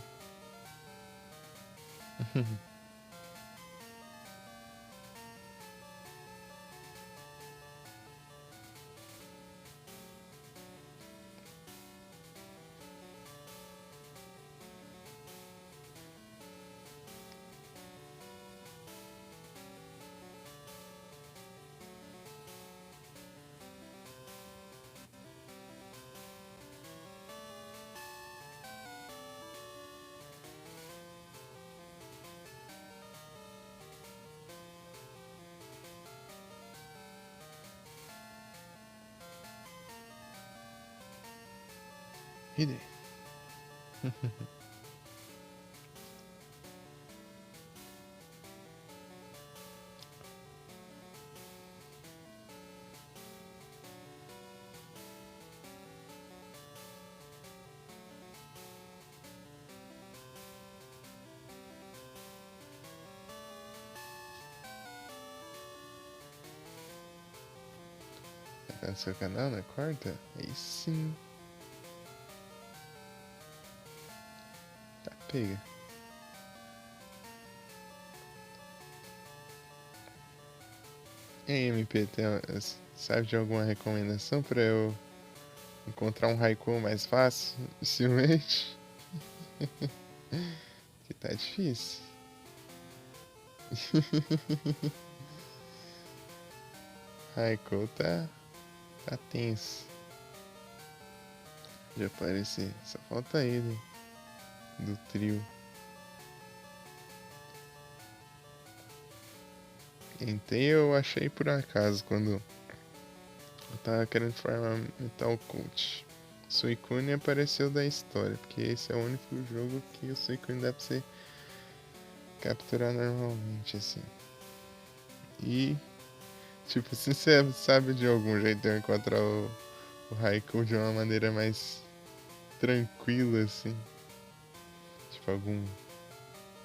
Hidei. Tá no seu canal na quarta? Aí sim. pega. Ei, MP, sabe de alguma recomendação pra eu encontrar um haiku mais fácil, facilmente? Que tá difícil. Haiku tá tenso de aparecer. Só falta ele do trio. Entrei, eu achei por acaso quando eu tava querendo formar Metal Cult. Suicune apareceu da história, porque esse é o único jogo que o Suicune dá pra você capturar normalmente, assim. E, tipo, se você sabe de algum jeito de eu encontrar o Haiku de uma maneira mais tranquila, assim. Tipo, algum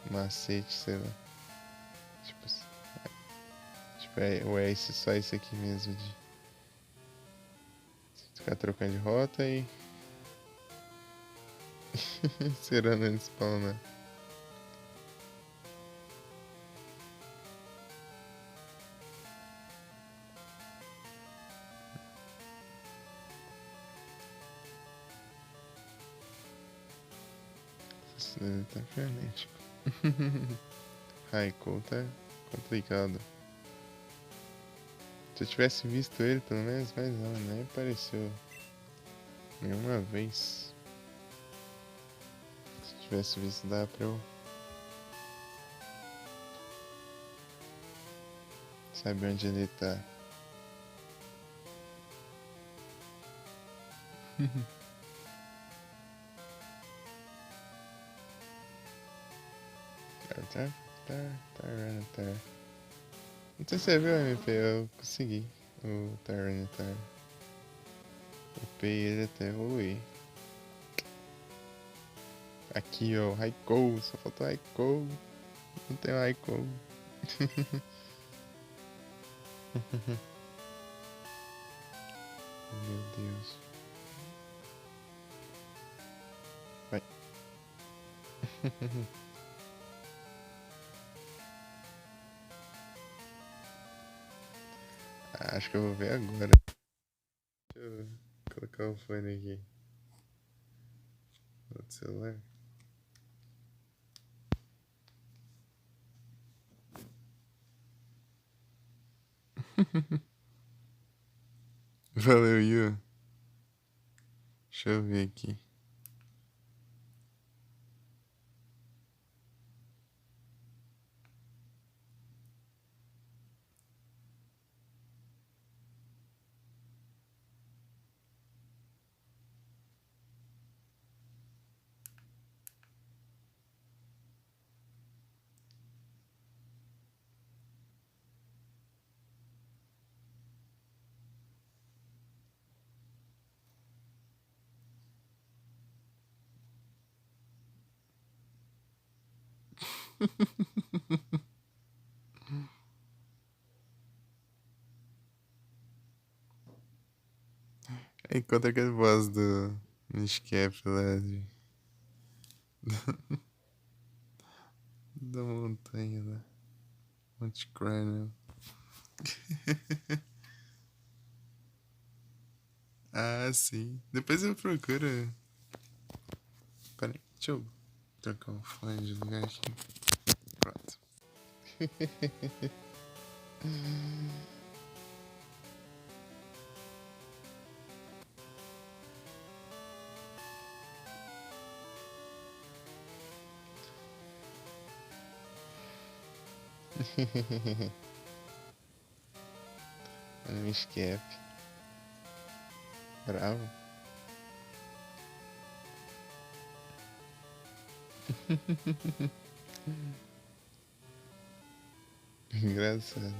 macete, sei lá. Tipo, ou é só esse aqui mesmo de ficar trocando de rota e esperando ele spawnar. Isso tá frenético. Raikou tá complicado. Se eu tivesse visto ele pelo menos, mas não, nem apareceu nenhuma vez. Se eu tivesse visto, dá pra eu saber onde ele tá. Tyranitar. Não sei se você viu, MP, eu consegui o Tyranitar. Upei ele até evoluir. Aqui, ó, Raikou, só faltou Raikou. Não tem Raikou. Meu Deus. Vai. Acho que eu vou ver agora. Deixa eu colocar o fone aqui. No celular. Valeu, Yu. Deixa eu ver aqui. Encontra aquele boss do Mishcap lá da montanha lá. Monte Cranial. Ah, sim. Depois eu procuro. Peraí, deixa eu trocar o fone de lugar aqui. Pronto. Olha o Mishcap. Bravo. Engraçado.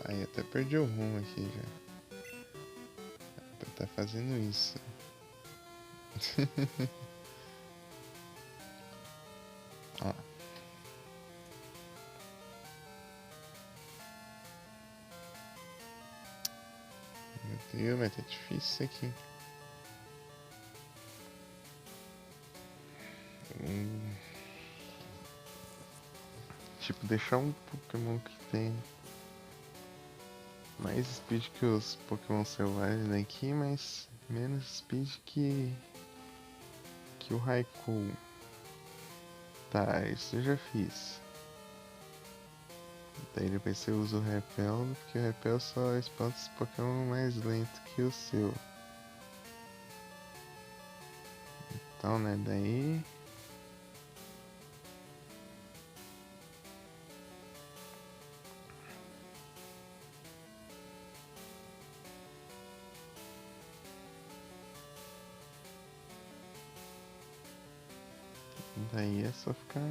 Ai, até perdi o rumo aqui já. Pra tá fazendo isso. Ó. Entendeu? Mas tá difícil isso aqui. Tipo, deixar um Pokémon que tem mais speed que os Pokémon selvagens daqui, mas menos speed que o Raikou. Tá, isso eu já fiz. Daí depois você usa o Repel, porque o Repel só espanta os Pokémon mais lento que o seu. Então, né, daí... Daí é só ficar...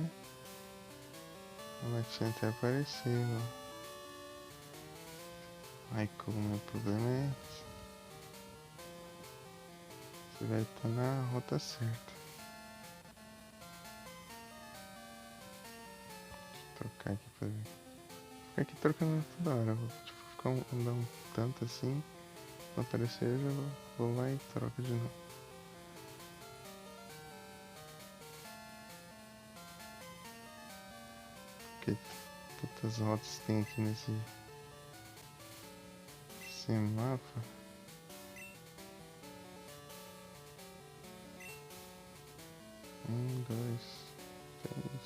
A latinha até aparecer, ó. Raikou, meu problema é... Você vai estar na rota certa. Trocar aqui pra ver. Ficar aqui trocando toda hora. Vou tipo, ficar andar um tanto assim. Quando aparecer eu já vou lá e troco de novo. Porque tantas rotas tem aqui nesse mapa. Um, dois, três.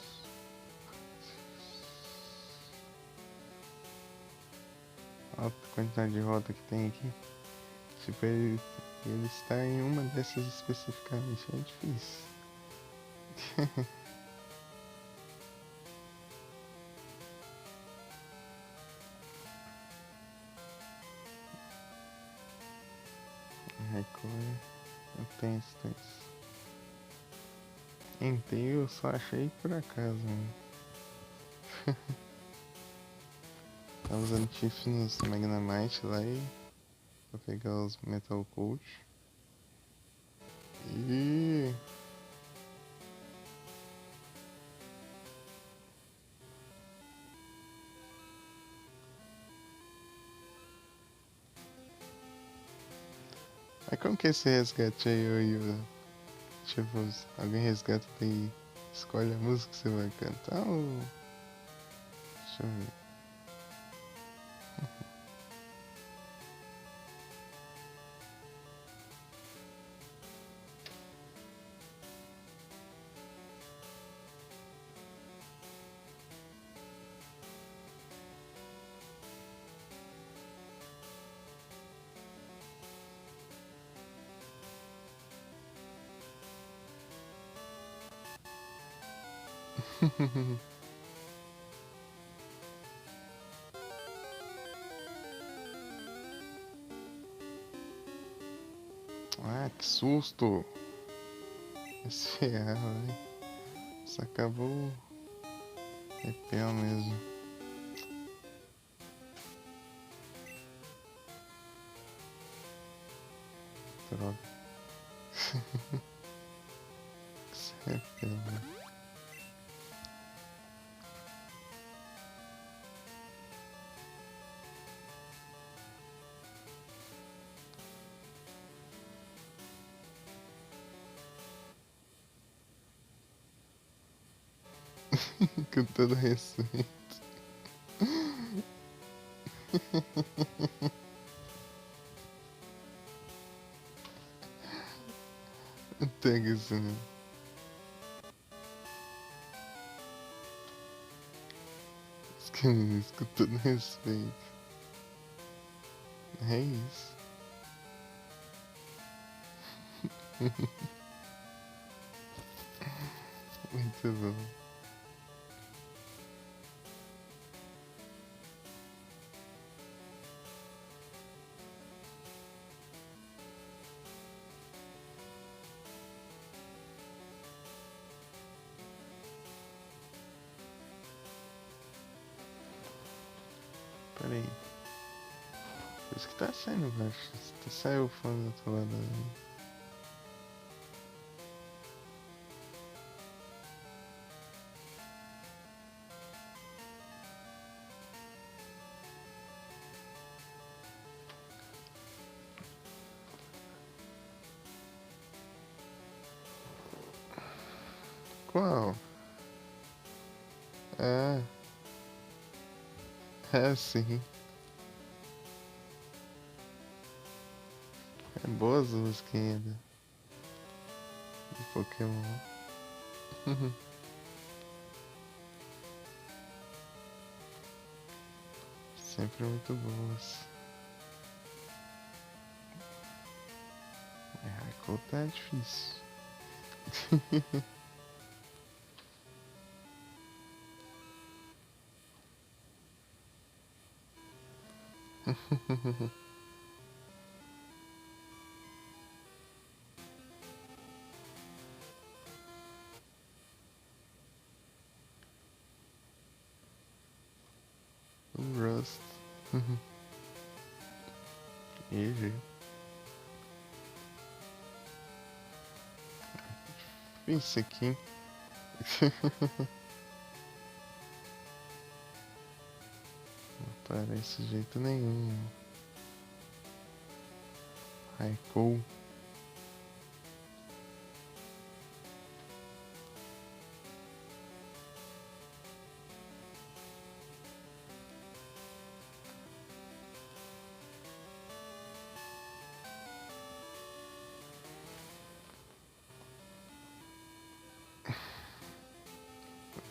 Olha a quantidade de rota que tem aqui. Tipo, ele está em uma dessas especificamente. É difícil. Record. Eu tenho. Entei, eu só achei por acaso, mano. Tava usando Tiff nos Magnemite lá e vou pegar os Metal Coat. E mas como que é esse resgate aí, Yura? Tipo, alguém resgata e escolhe a música que você vai cantar ou... Deixa eu ver. Ah, que susto! Esse erro, né? Isso acabou repel mesmo. Droga. Esse repel, né? Com todo respeito. Pega isso, né? Isso com todo respeito. É isso. Muito bom. Pera aí. Por isso que tá saindo baixo. Saiu o fone do outro lado. Qual? Ah, é sim. É boas músicas ainda de Pokémon. Sempre muito boas. É, Raikou tá difícil. O Rust. GG. Isso aqui. Não parece de jeito nenhum. Raikou.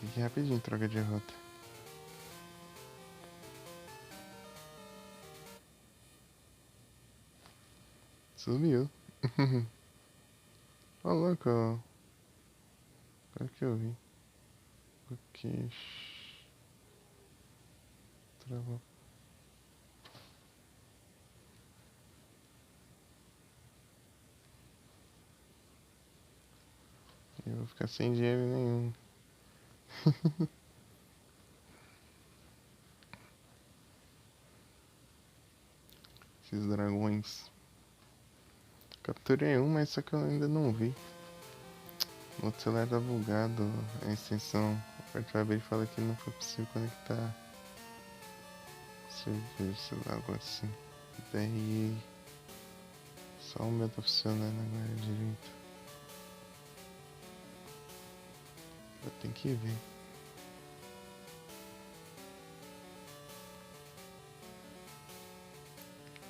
Aqui rapidinho, troca de rota. Sumiu. Ó, louco, ó. Agora que eu vi. Ok. Travou. Eu vou ficar sem dinheiro nenhum. Esses dragões. Capturei um, mas só que eu ainda não vi. O outro celular tá bugado. A extensão. O Porto fala que não foi possível conectar. Serviço, algo assim. Daí. Só o meu tá funcionando agora direito. Eu tenho que ver.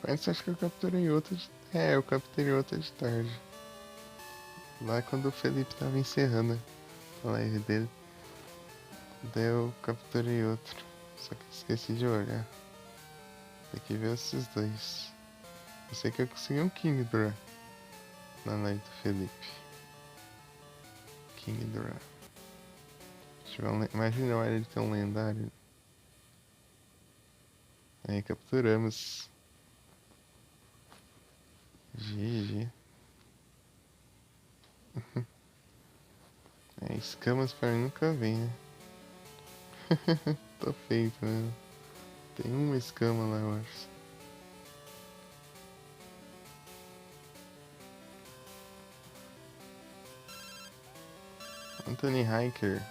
Mas acho que eu capturei outra de... É, eu capturei outra de tarde. Lá quando o Felipe tava encerrando a live dele. Daí eu capturei outro. Só que esqueci de olhar. Tem que ver esses dois. Eu sei que eu consegui um Kingdra na live do Felipe. Kingdra. Imagina olha ele ter um lendário. Aí capturamos. GG. É, escamas pra mim nunca vem, né? Tô feito, né? Tem uma escama lá, eu acho. Anthony Hiker.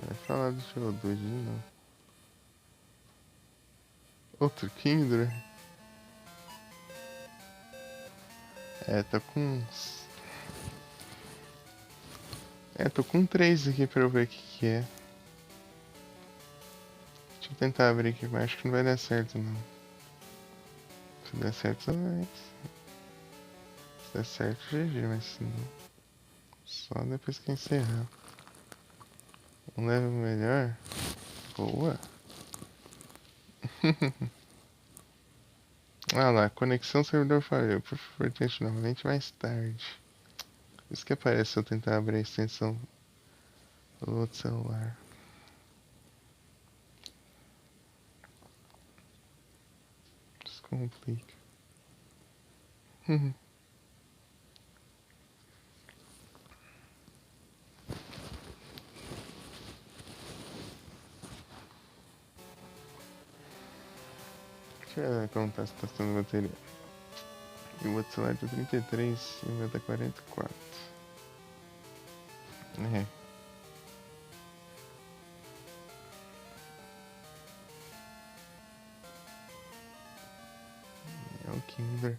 Vai falar do Geodude de novo. Outro Kingdra? É, tô com uns... É, tô com 3 aqui pra eu ver o que é. Deixa eu tentar abrir aqui, mas acho que não vai dar certo não. Se der certo, vai. Se der certo, GG, mas se não... Só depois que encerrar. Um level melhor? Boa! Ah lá, conexão servidor falhou. Por favor, tente novamente mais tarde. Isso que aparece se eu tentar abrir a extensão do outro celular. Isso complica. Deixa eu ver como tá a situação da bateria. E o outro celular tá 33 e o meu tá 44. É. É o Kinder.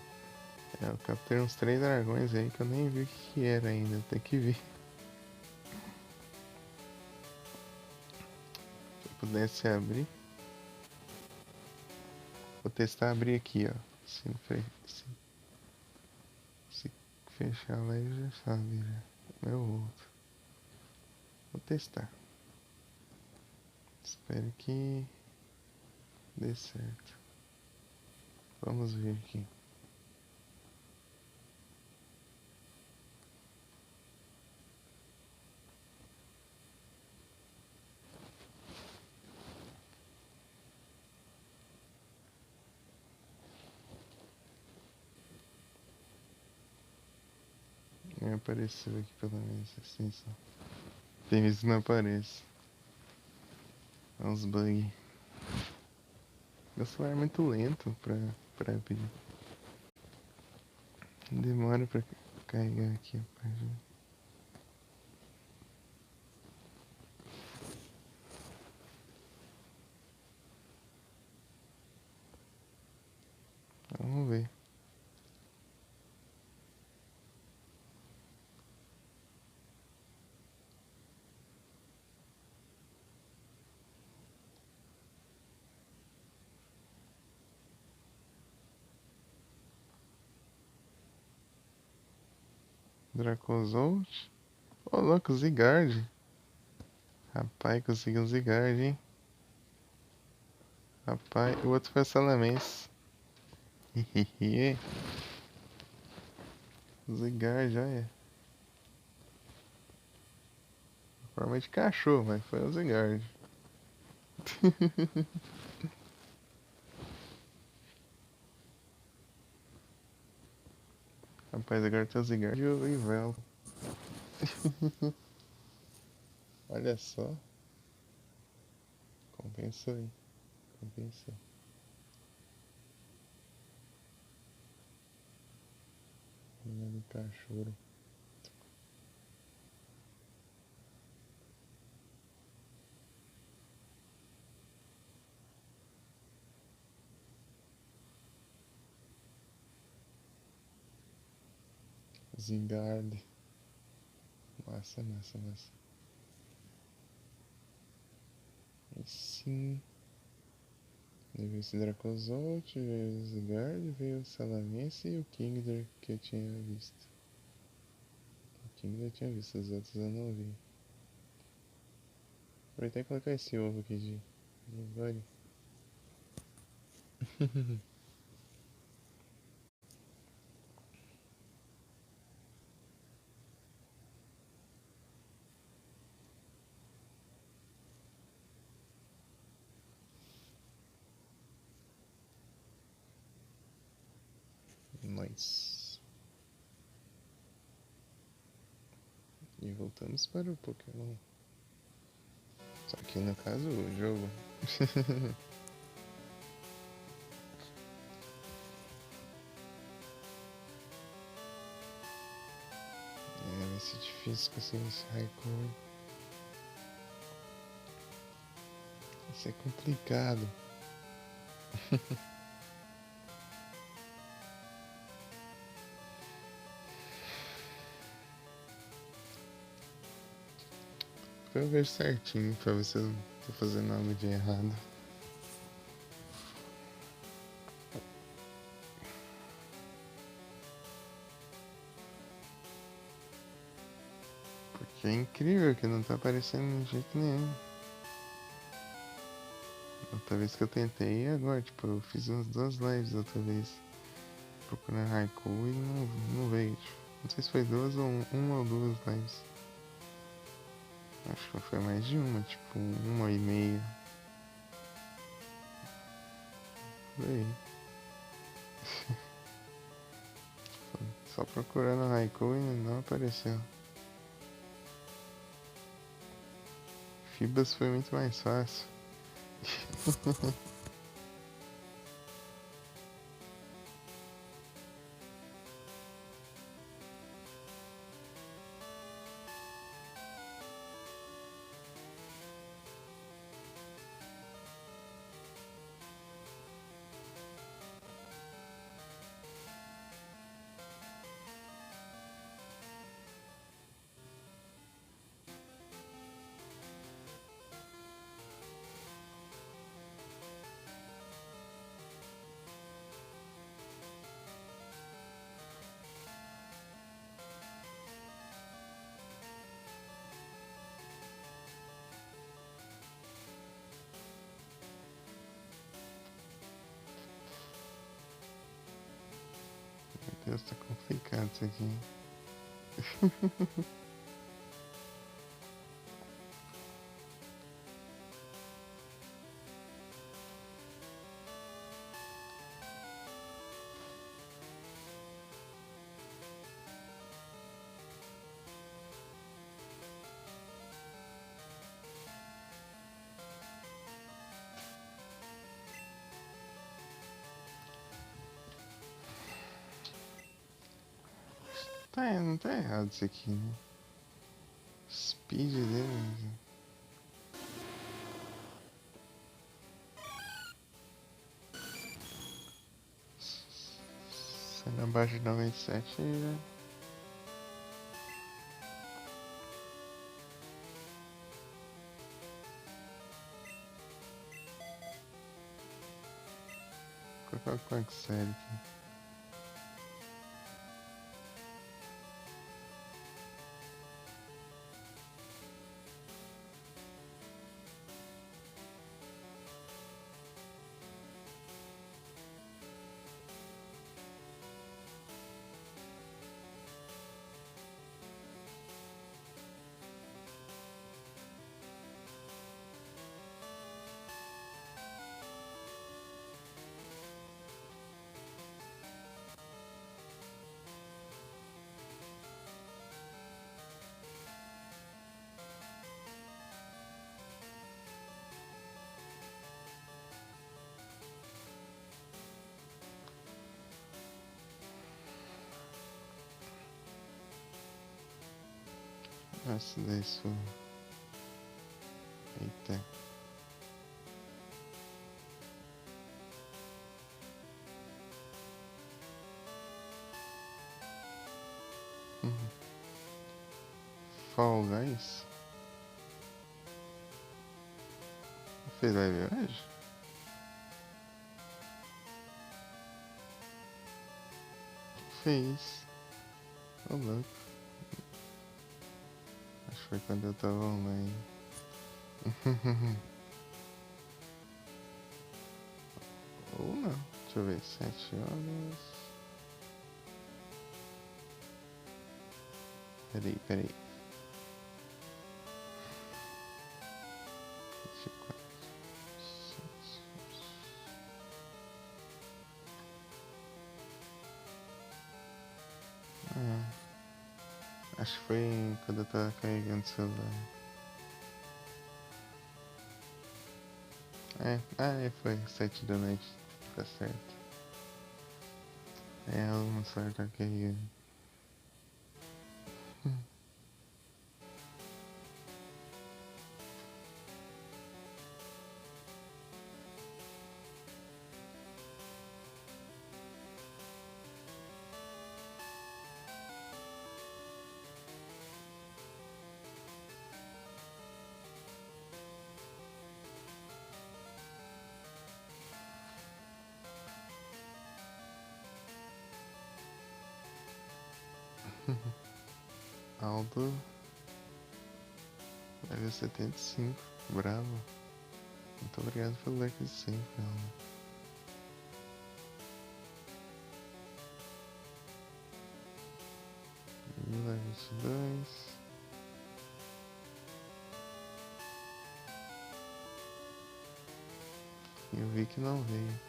É, eu capturei uns 3 dragões aí que eu nem vi o que era ainda, tem que ver. Se eu pudesse abrir. Vou testar abrir aqui, ó. Se fechar lá eu já sabe, já. Eu volto. Vou testar. Espero que dê certo. Vamos ver aqui. Me apareceu aqui pelo menos assim só. Tem vezes que não aparece. É uns bugs. Meu celular é muito lento pra abrir. Demora pra carregar aqui a página. Vamos ver. Dracozolt. Ô, louco, Zigard. Rapaz, conseguiu um Zigard, hein? Rapaz, o outro foi a Salamence. Hehehe. Zigard, olha. Forma de cachorro, mas foi o Zigard. Rapaz, agora tem o Zigard e o Ivel. Olha só. Compensou, hein? Compensou. Menina do cachorro. Zingard. Massa, massa, massa. E sim. Veio esse Dracozolt, veio o Zigard, veio o Salamence e o Kingdra que eu tinha visto. O Kingdra eu tinha visto, os outros eu não vi. Aproveitar e colocar esse ovo aqui de Golem. Nice. E voltamos para o Pokémon. Só que no caso o jogo. Vai ser difícil conseguir esse Raikou. Vai ser complicado. Eu vejo certinho pra ver se eu tô fazendo algo de errado. Porque é incrível que não tá aparecendo de jeito nenhum. Outra vez que eu tentei agora, tipo, eu fiz umas 2 lives outra vez procurando Raikou e não veio. Tipo, não sei se foi 2 ou uma ou 2 lives. Acho que foi mais de uma, tipo, 1h30. Por aí. Só procurando Raikou e não apareceu. Fibas foi muito mais fácil. Deus, tá complicado isso aqui. Não tá errado isso aqui, né? Speed dele. Sendo abaixo de 97 já. Vou colocar o Quack sério aqui. Nossa, isso. Eita. Fall Guys? Fez live hoje? Fez. Ô louco. Acho que foi quando eu tava online. Ou não. Deixa eu ver. 7 horas. Peraí. 24. Acho que foi quando eu tava carregando o celular. Foi 7 da noite. Tá certo. O celular tá carregando. Aldo level 75, bravo. Muito obrigado pelo like de sempre, Aldo. Level 22. Eu vi que não veio.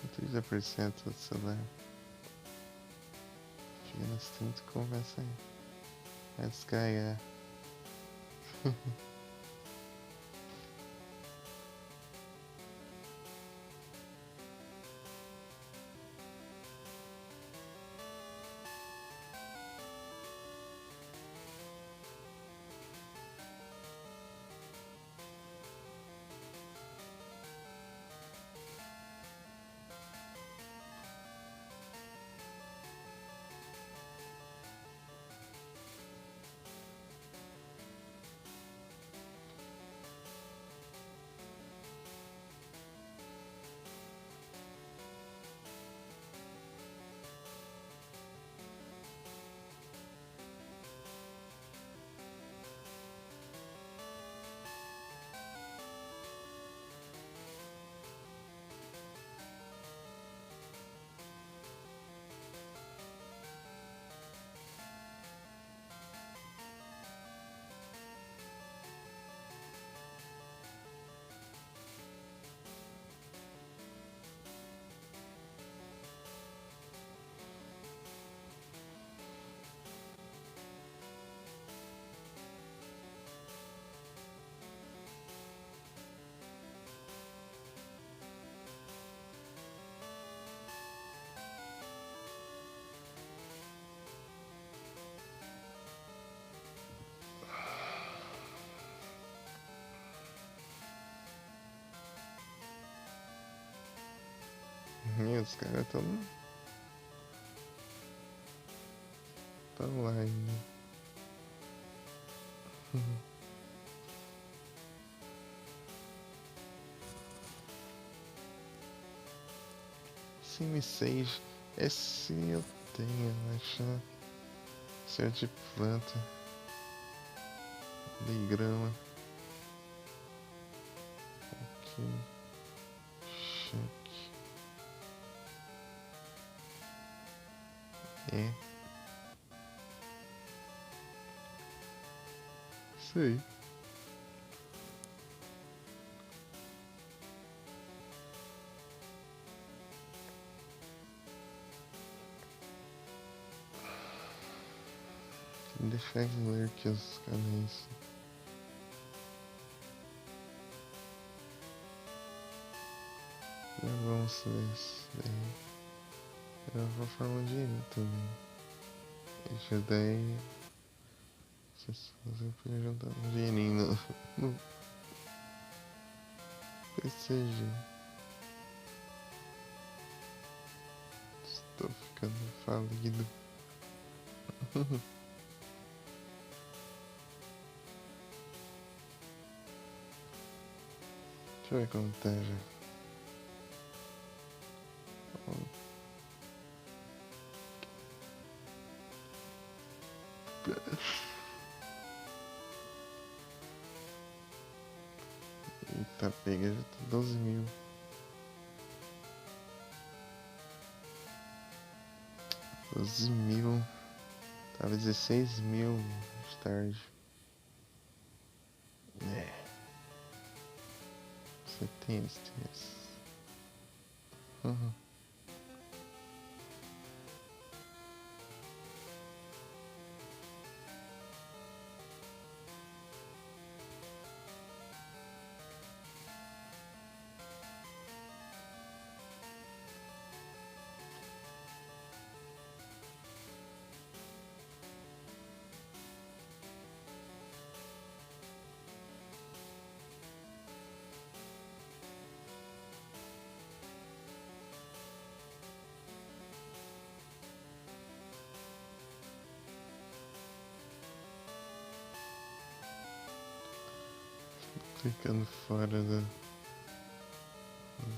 Quanto 30% do celular? Chega nos 30 e começa a descarregar. E os caras tão lá ainda. Sim, 6. Esse eu tenho, acho. Esse é de planta. De grama. Ok. Check. É. Isso aí. Deixa eu ler aqui os canais. Vamos ver isso daí. Eu vou formar um dinheiro também. Isso daí. Se você podia juntar um dinheirinho no PCG. Estou ficando falido. Deixa eu ver como tá já. Eita, pega, já tá 12 mil. 12 mil. Tava 16 mil mais tarde. É. Você tem esse. Uhum. Clicando fora do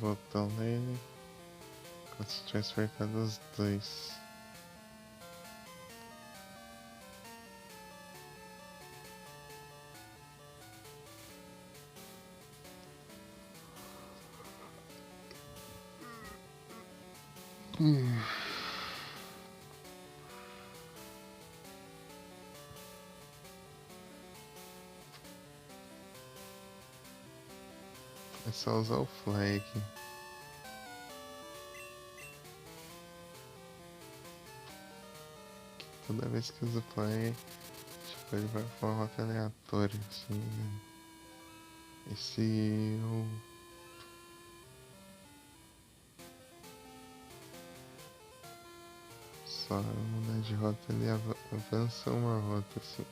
botão nele. Quando se tivesse apertado os dois. É só usar o fly aqui. Toda vez que usa o fly, tipo, ele vai pra uma rota aleatória, assim, né? Esse eu... Só mudar de rota, ele avança uma rota, assim,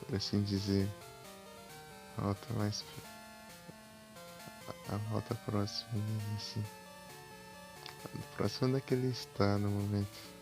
por assim dizer. A rota mais... A rota próxima dele, assim. Próxima daquele está no momento.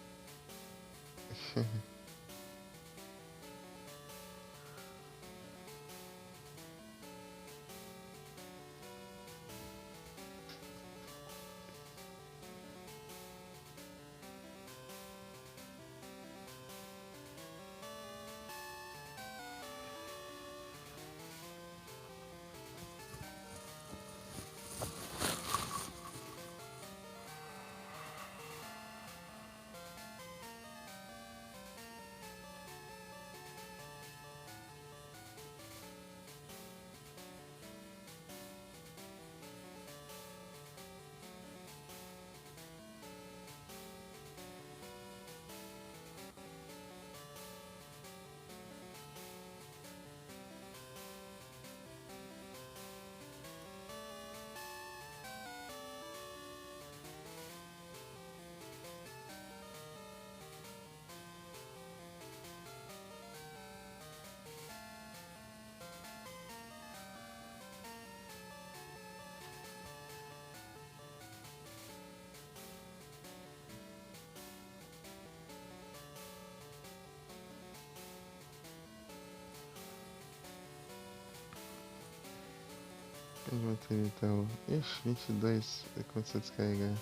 A bateria tá. Ixi, 22 é quando você descarregar.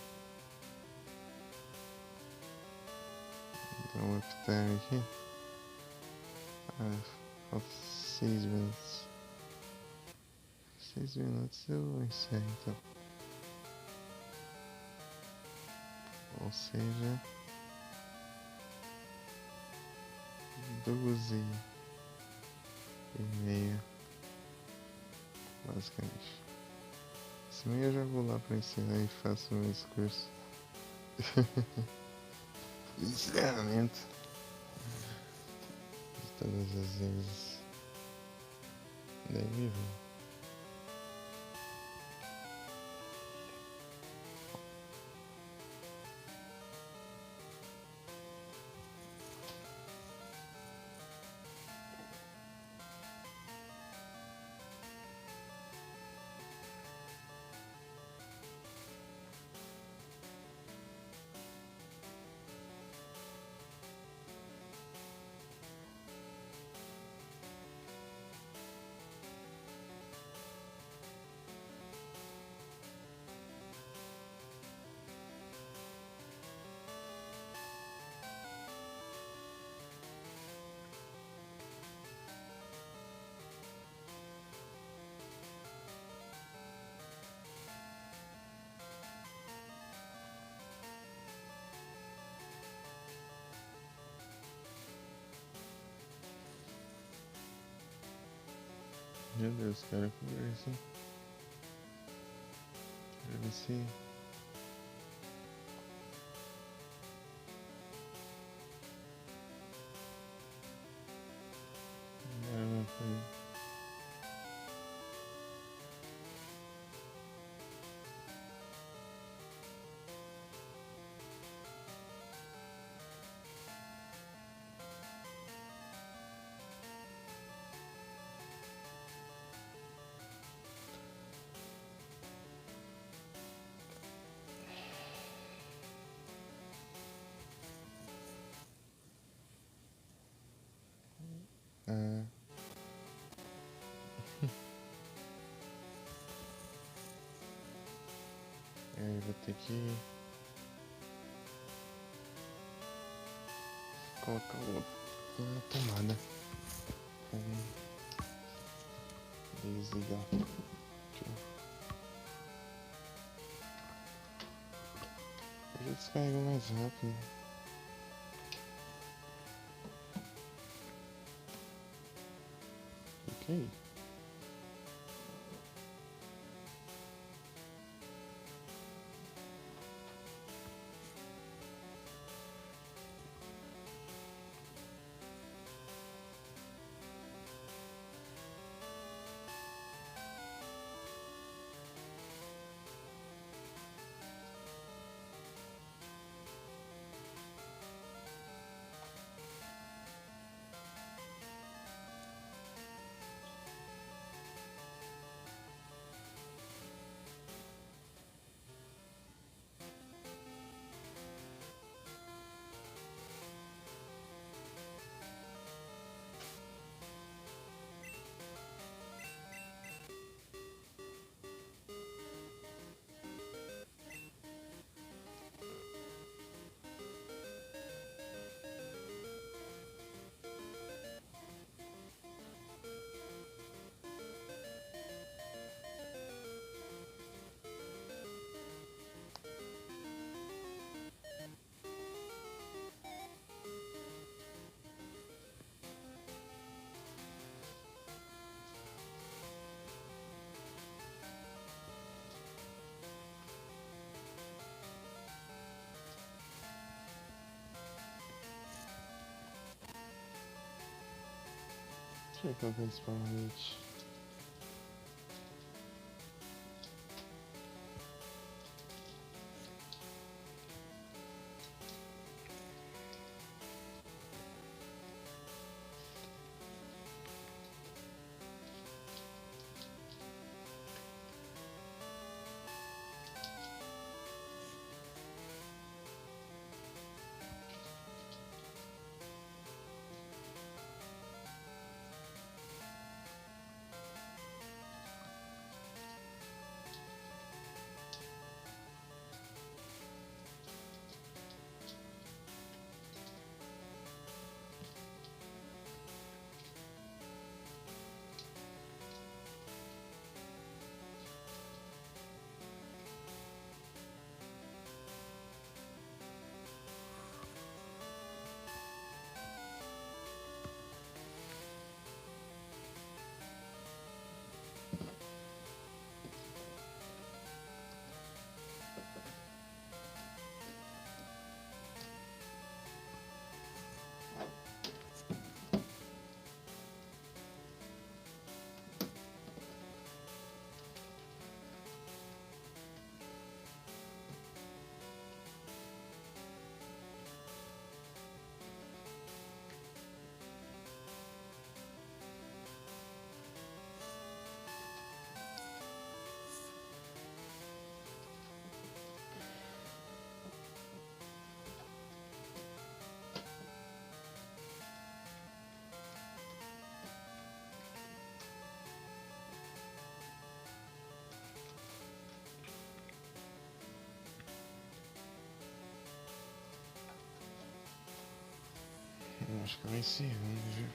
Dá um uptime aqui. Ah, falta 6 minutos. 6 minutos eu encerro então. Ou seja, 12h30, basicamente. Senão eu já vou lá pra ensinar e faço meu discurso. Encerramento de todas as vezes. Daí me vou. Meu Deus, cara, conversa. Agradecer. Agora foi. Ah, aí vou ter que colocar o outro na tomada. Desligar. Eu já descarrego mais rápido. Ok. Deixa eu colocar esse palmite. Acho que vai encerrando, viu?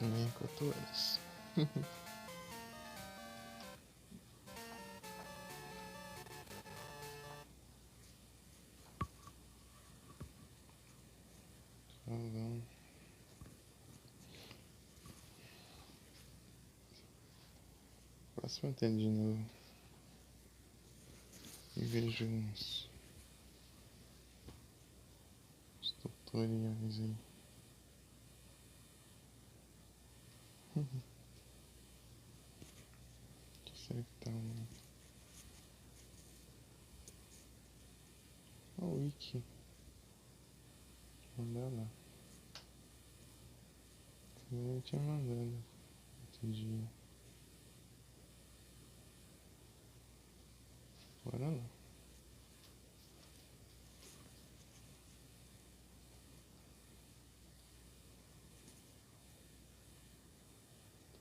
Nem 4 horas. Vamos. Próximo atende de novo. E vejo uns tutoriais aí. Que será que tá? O wiki. Mandar lá. Eu tinha mandado outro dia. Bora lá.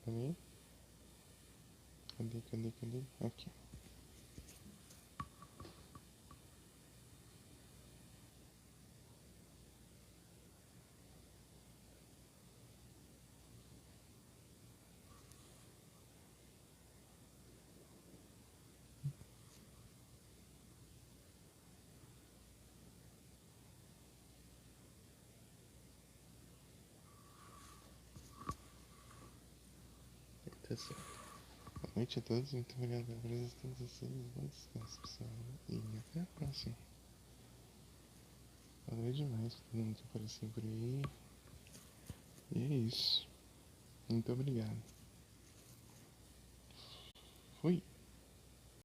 Peraí. Cadê? Aqui. Tá certo. Boa noite a todos, muito obrigado pela presença de todos vocês. Bom descanso, pessoal. E até a próxima. Valeu demais por todo mundo que apareceu por aí. E é isso. Muito obrigado. Fui.